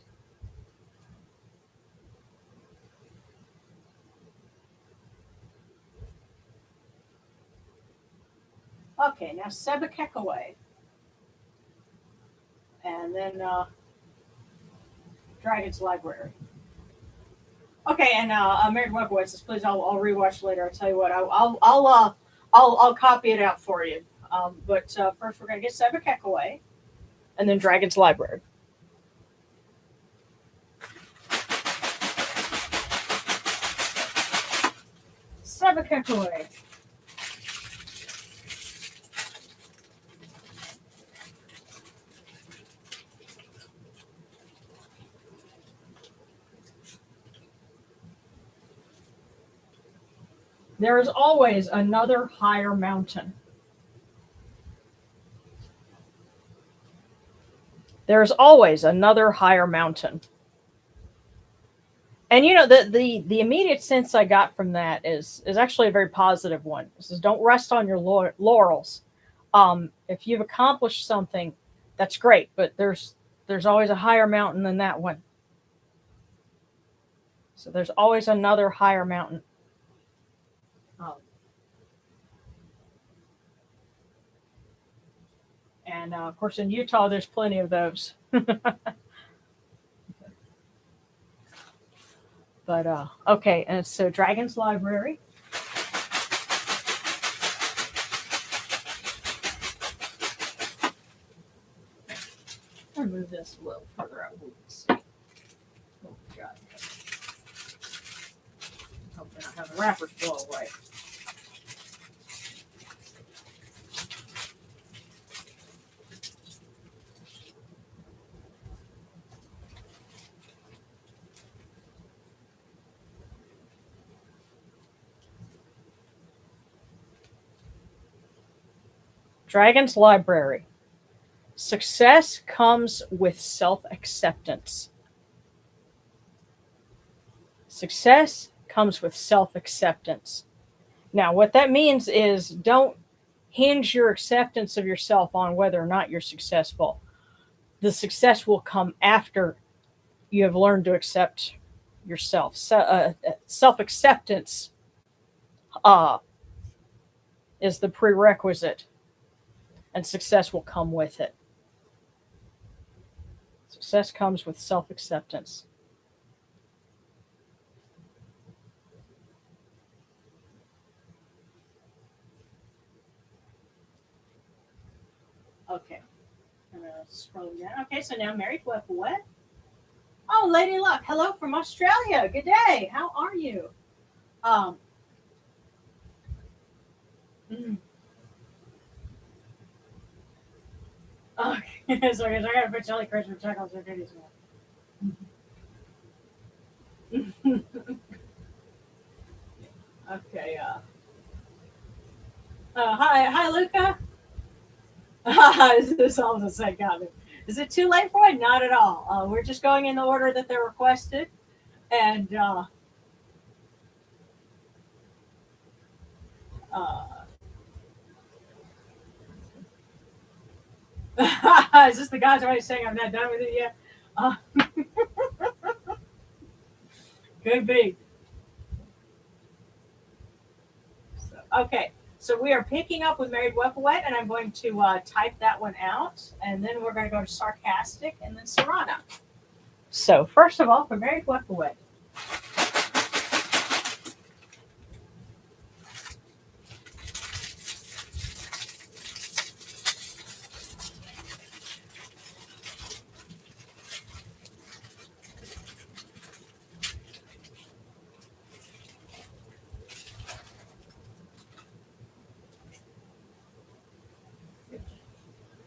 Okay, now Sebekekaway. And then Dragon's Library. Okay, and Mary Webway says, please, I'll rewatch later. I tell you what, I'll copy it out for you. But first, we're gonna get Sebekekaway, and then Dragon's Library. Sebekekaway. There is always another higher mountain. There is always another higher mountain. And you know, the immediate sense I got from that is actually a very positive one. It says, don't rest on your laurels. If you've accomplished something, that's great, but there's always a higher mountain than that one. So there's always another higher mountain. And of course, in Utah, there's plenty of those. But okay, and so Dragon's Library. I'll move this a little further out. Let's see. Oh God! Hopefully, not have the wrappers blow away. Dragon's Library. Success comes with self-acceptance. Success comes with self-acceptance. Now, what that means is don't hinge your acceptance of yourself on whether or not you're successful. The success will come after you have learned to accept yourself. Self-acceptance is the prerequisite, and success will come with it. Success comes with self-acceptance. Okay. I'm going to scroll down. Okay, so now Mary what? Oh, Lady Luck. Hello from Australia. Good day. How are you? Okay, so I got to put Jelly Christmas check on some goodies. Hi, Luca. This all of a sudden got me. Is it too late for it? Not at all. We're just going in the order that they're requested, and uh, is this the guy's already saying I'm not done with it yet? Uh, could be. So, okay, so we are picking up with Married Wet, and I'm going to type that one out, and then we're going to go to Sarcastic, and then Serrana. So first of all, for Married Wet,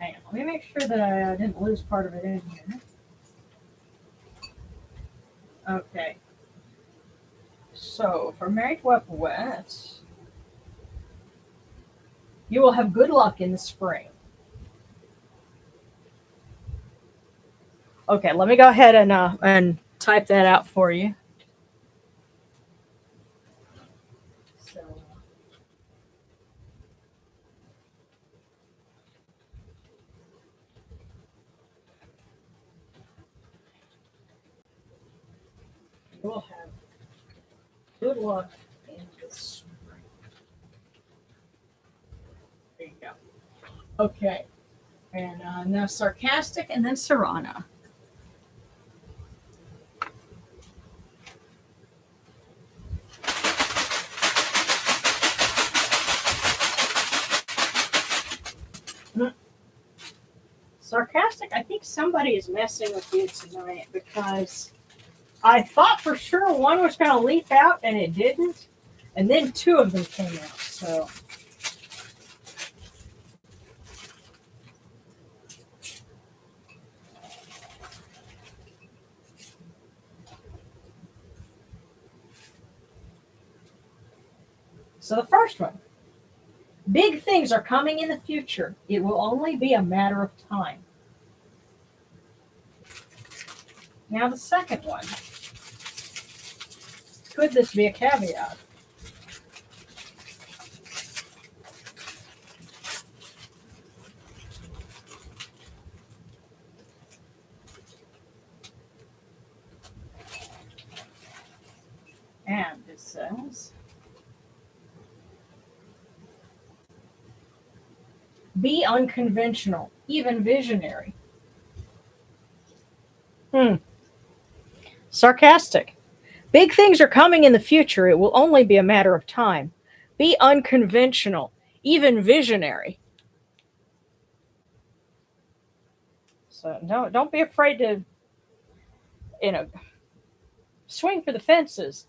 hang on, let me make sure that I didn't lose part of it in here. Okay. So for Married Wet, you will have good luck in the spring. Okay, let me go ahead and type that out for you. So, you will have good luck in the spring. There you go. Okay. And now Sarcastic and then Serrana. Sarcastic, I think somebody is messing with you tonight because I thought for sure one was going to leap out and it didn't. And then two of them came out. So the first one, big things are coming in the future. It will only be a matter of time. Now the second one, could this be a caveat? And it says, be unconventional, even visionary. Sarcastic. Big things are coming in the future. It will only be a matter of time. Be unconventional, even visionary. So no, don't be afraid to, you know, swing for the fences.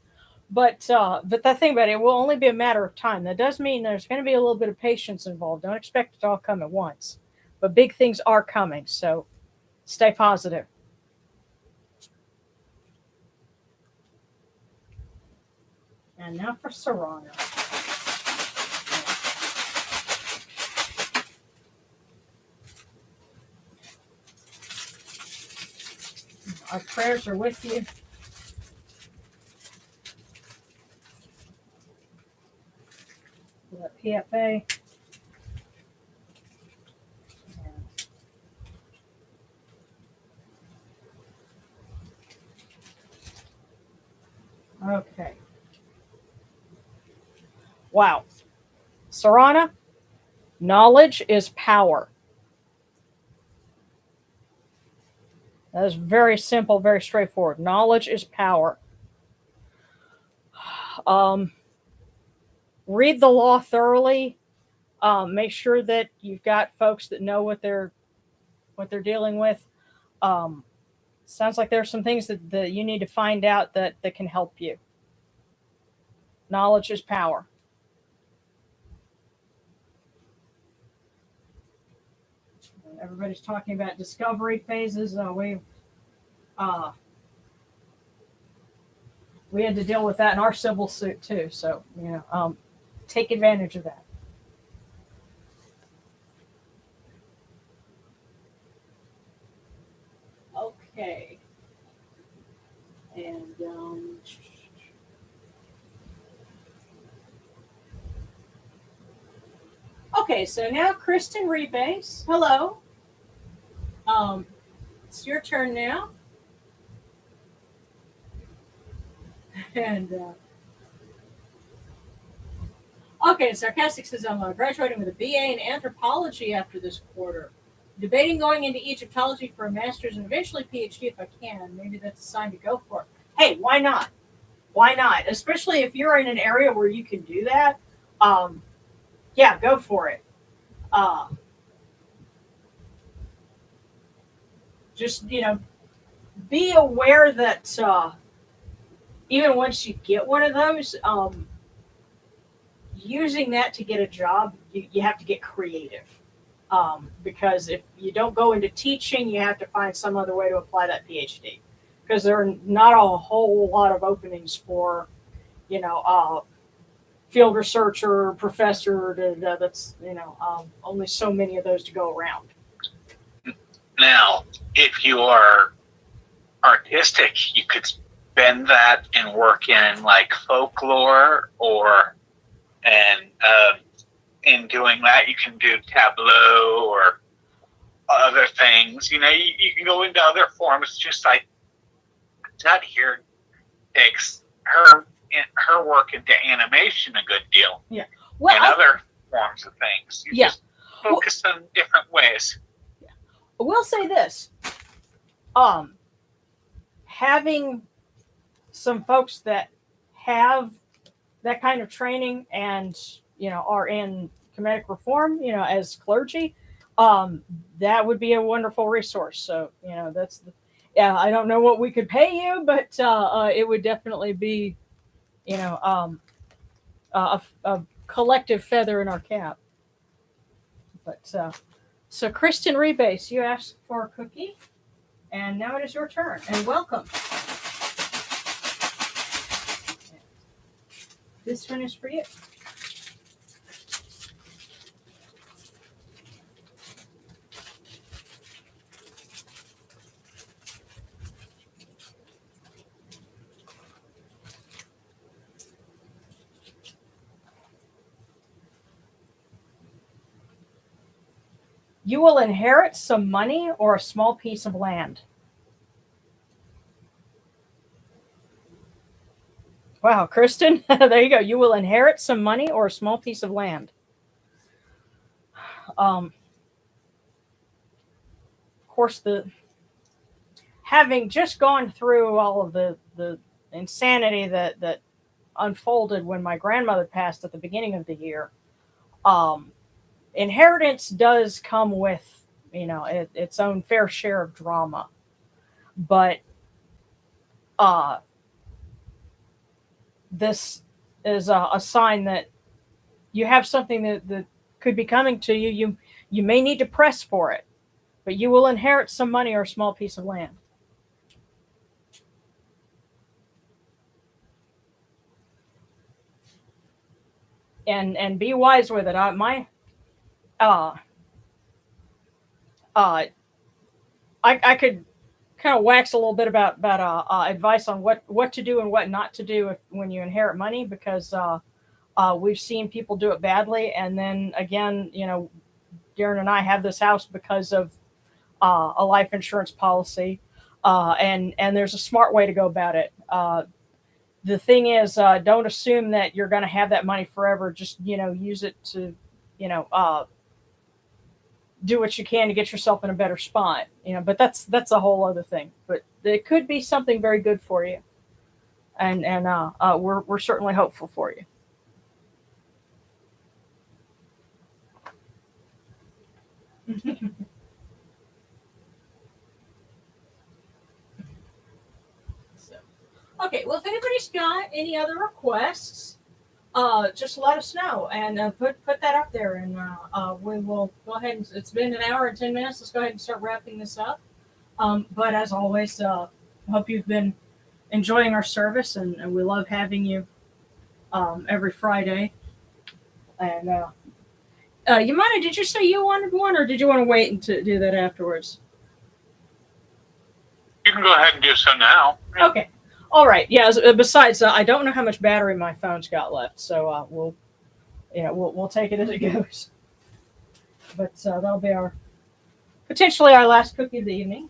But the thing about it will only be a matter of time. That does mean there's going to be a little bit of patience involved. Don't expect it to all come at once. But big things are coming, so stay positive. And now for Serrano. Our prayers are with you. The PFA. Okay. Wow. Serrana, knowledge is power. That is very simple, very straightforward. Knowledge is power. Um, read the law thoroughly. Make sure that you've got folks that know what they're dealing with. Um, sounds like there's some things that you need to find out that can help you. Knowledge is power. Everybody's talking about discovery phases. Uh, we had to deal with that in our civil suit too. So take advantage of that. Okay. And okay, so now Kristen Rebase. Hello. It's your turn now. And okay, Sarcastic says I'm graduating with a BA in anthropology after this quarter. Debating going into Egyptology for a master's and eventually PhD if I can. Maybe that's a sign to go for it. Hey, why not? Why not? Especially if you're in an area where you can do that. Yeah, go for it. Just be aware that even once you get one of those, using that to get a job, you have to get creative. Because if you don't go into teaching, you have to find some other way to apply that PhD. Because there are not a whole lot of openings for, field researcher, professor. That's only so many of those to go around. Now, if you are artistic, you could spend that and work in like folklore and in doing that you can do tableau or other things. You can go into other forms. Just like that here takes her work into animation a good deal. Yeah. Well, and other forms of things. You just focus on different ways. I will say this. Having some folks that have that kind of training and are in Kemetic reform, as clergy, that would be a wonderful resource. So that's I don't know what we could pay you, but it would definitely be a collective feather in our cap. But so Kristen Rebase, you asked for a cookie, and now it is your turn. And welcome. This one is for you. You will inherit some money or a small piece of land. Wow, Kristen, there you go. You will inherit some money or a small piece of land. Of course, having just gone through all of the insanity that unfolded when my grandmother passed at the beginning of the year, inheritance does come with its own fair share of drama, but this is a sign that you have something that could be coming to you. You may need to press for it, but you will inherit some money or a small piece of land. And be wise with it. I could kind of wax a little bit about advice on what to do and what not to do when you inherit money, because we've seen people do it badly, and then again, Darren and I have this house because of a life insurance policy, and there's a smart way to go about it. The thing is, don't assume that you're going to have that money forever. Just use it to do what you can to get yourself in a better spot. But that's a whole other thing. But it could be something very good for you, and we're certainly hopeful for you. Okay, well, if anybody's got any other requests, just let us know and put that up there, and we will go ahead and. It's been an hour and 10 minutes. Let's go ahead and start wrapping this up. But as always, hope you've been enjoying our service, and we love having you every Friday. And Yamana, did you say you wanted one, or did you want to wait and to do that afterwards? You can go ahead and do so now. Okay. All right. Yeah. Besides, I don't know how much battery my phone's got left, so we'll take it as it goes. But that'll be potentially our last cookie of the evening.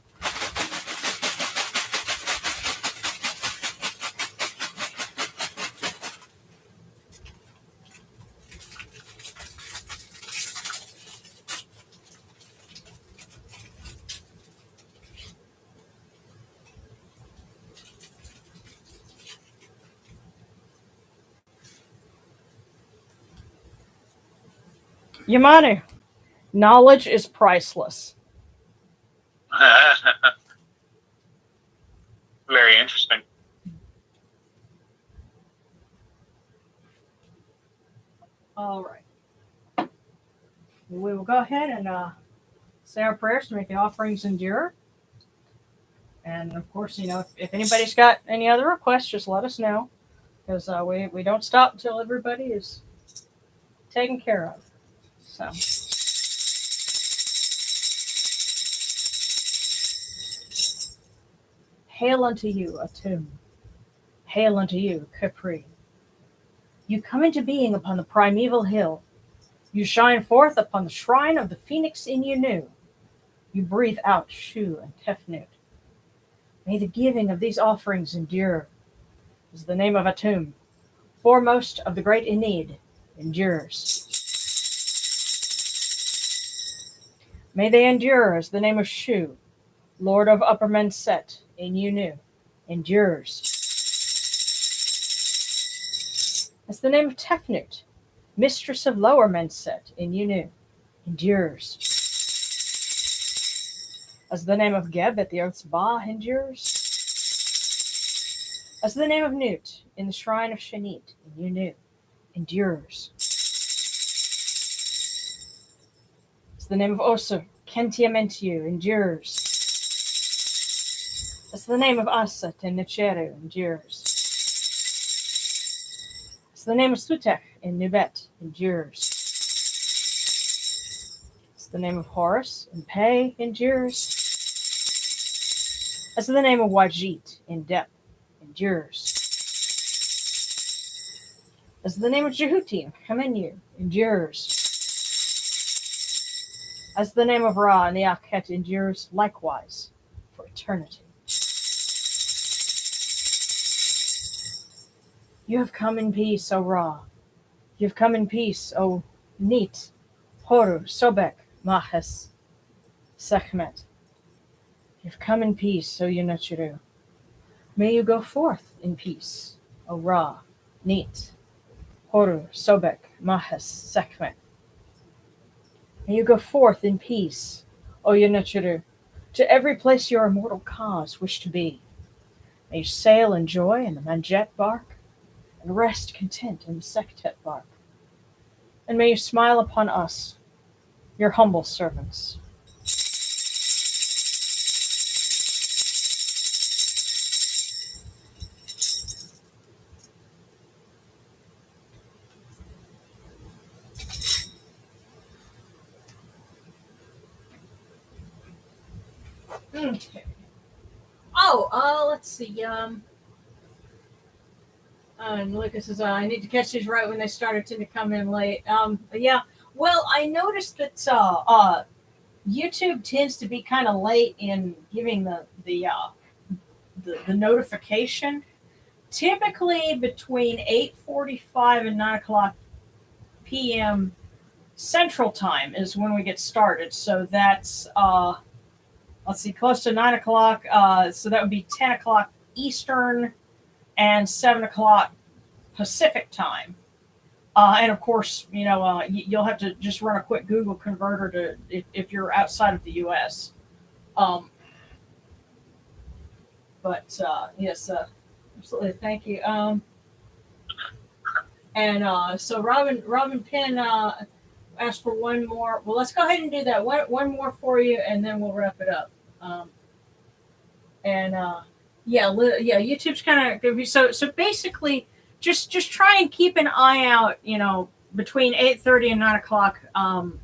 Yamanu, knowledge is priceless. Very interesting. All right. We will go ahead and say our prayers to make the offerings endure. And of course, if anybody's got any other requests, just let us know, because we don't stop until everybody is taken care of. So. Hail unto you, Atum. Hail unto you, Capri. You come into being upon the primeval hill. You shine forth upon the shrine of the phoenix in Yanu. You breathe out Shu and Tefnut. May the giving of these offerings endure, as the name of Atum, foremost of the great Enid, endures. May they endure as the name of Shu, Lord of Upper Menset in Yunu, endures. As the name of Tefnut, Mistress of Lower Menset in Yunu, endures. As the name of Geb at the Earth's Ba endures. As the name of Nut in the Shrine of Shanit in Yunu, endures. As the name of Osir, Kentiamentiu, endures. As the name of Asat in Necheru endures. As the name of Sutek in Nubet endures. As the name of Horus in Pe endures. As the name of Wajit in Dep endures. As the name of Jehuti in Kamenyu endures. As the name of Ra in the Akhet endures likewise for eternity. You have come in peace, O Ra. You have come in peace, O Neat, Horu, Sobek, Mahes, Sekhmet. You have come in peace, O Yunachiru. May you go forth in peace, O Ra, Neat, Horu, Sobek, Mahes, Sekhmet. May you go forth in peace, O Yunachiru, to every place your immortal cause wish to be. May you sail in joy in the Manjet bark, and rest content in the Sektet bark. And may you smile upon us, your humble servants. Okay. Let's see. And Lucas says, I need to catch these right when they started to come in late. Yeah. Well, I noticed that YouTube tends to be kind of late in giving the notification. Typically between 8:45 and 9 o'clock p.m. Central Time is when we get started. So that's let's see, close to 9 o'clock. So that would be 10 o'clock Eastern and 7 o'clock Pacific Time. And of course, you'll have to just run a quick Google converter if you're outside of the U.S. But yes, absolutely, thank you. So Robin Penn asked for one more. Well, let's go ahead and do that. One more for you, and then we'll wrap it up. YouTube's kind of goofy. So basically, just try and keep an eye out, between 8:30 and 9 o'clock on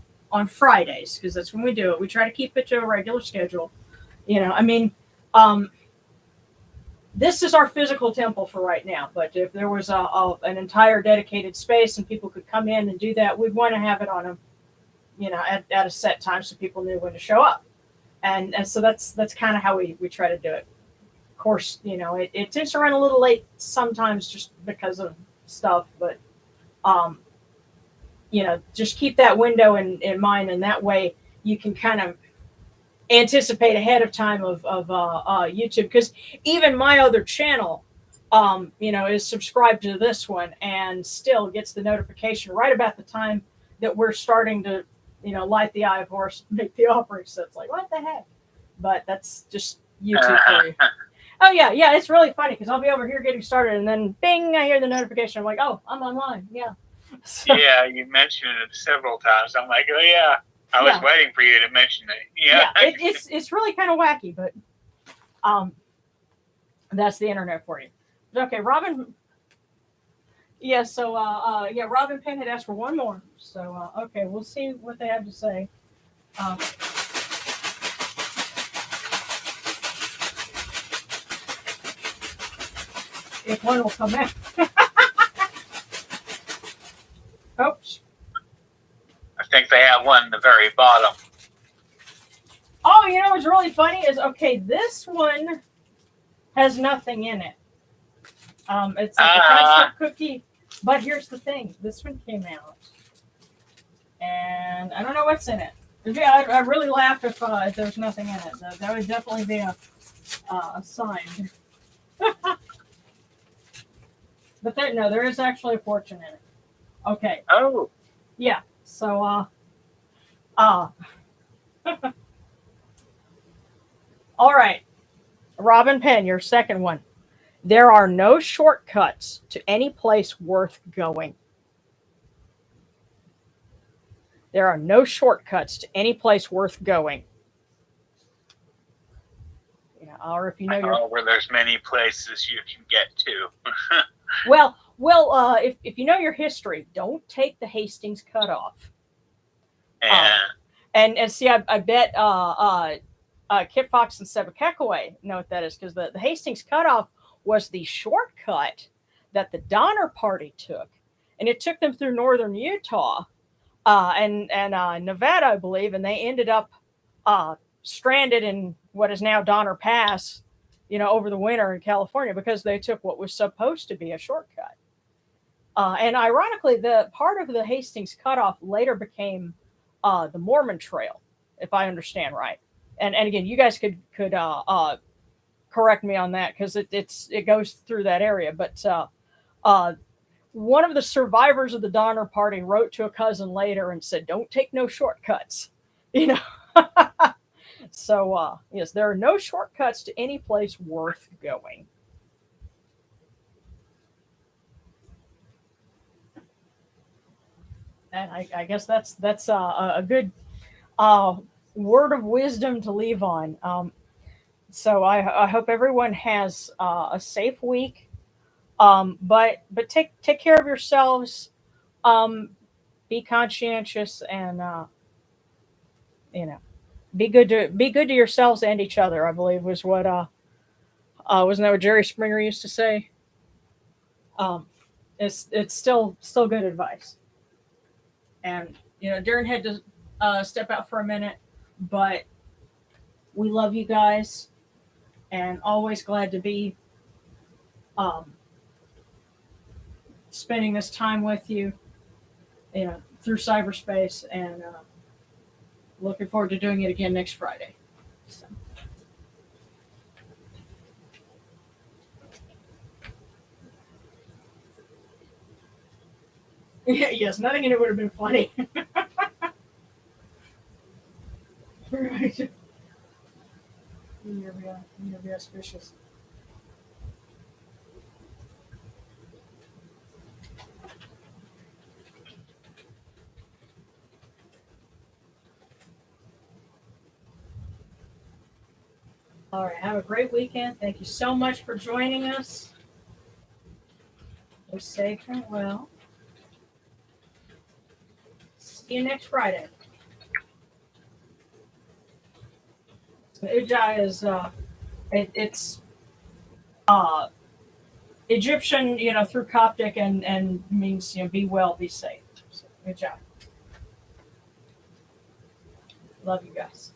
Fridays, because that's when we do it. We try to keep it to a regular schedule. Um, this is our physical temple for right now. But if there was an entire dedicated space and people could come in and do that, we'd want to have it on a, at a set time so people knew when to show up. And so that's kind of how we try to do it. Of course, it tends to run a little late sometimes just because of stuff, but just keep that window in mind, and that way you can kind of anticipate ahead of time of YouTube, because even my other channel, is subscribed to this one and still gets the notification right about the time that we're starting to, light the eye of horse, make the offering. So it's like, what the heck? But that's just YouTube for you. Oh yeah, it's really funny because I'll be over here getting started, and then bing, I hear the notification. I'm like, oh, I'm online. Yeah. So, yeah, you mentioned it several times. I'm like, oh yeah. I was waiting for you to mention it. Yeah, it's really kind of wacky, but that's the internet for you. Okay, Robin. Yeah, so Robin Penn had asked for one more. So okay, we'll see what they have to say. If one will come in. Oops. I think they have one at the very bottom. Oh, what's really funny is, okay, this one has nothing in it. It's like a custard cookie, but here's the thing: this one came out, and I don't know what's in it. Yeah, I really laugh if there's nothing in it. That would definitely be a sign. But there is actually a fortune in it. Okay. Oh. Yeah. So all right, Robin Penn, your second one. There are no shortcuts to any place worth going. There are no shortcuts to any place worth going. Or if you know where there's many places you can get to. well, if you know your history, don't take the Hastings cutoff. Yeah. And see, I bet Kit Fox and Seba Kekaway know what that is, because the Hastings cutoff was the shortcut that the Donner Party took, and it took them through northern Utah and Nevada, I believe, and they ended up stranded in what is now Donner Pass, over the winter in California, because they took what was supposed to be a shortcut. And ironically, the part of the Hastings cutoff later became the Mormon Trail, if I understand right. And again, you guys could correct me on that, because it goes through that area. But one of the survivors of the Donner Party wrote to a cousin later and said, "Don't take no shortcuts." So yes, there are no shortcuts to any place worth going. And I guess that's a good word of wisdom to leave on. So I hope everyone has a safe week. But take care of yourselves. Be conscientious, and be good to yourselves and each other, I believe was what wasn't that what Jerry Springer used to say? It's still good advice. And Darren had to step out for a minute, but we love you guys, and always glad to be spending this time with you, through cyberspace, and looking forward to doing it again next Friday. So. Yes, nothing in it would have been funny. Right. You're be auspicious. All right, have a great weekend. Thank you so much for joining us. We're safe and well. See you next Friday. So Ujai is It's Egyptian, through Coptic and means, be well, be safe. So, good job. Love you guys.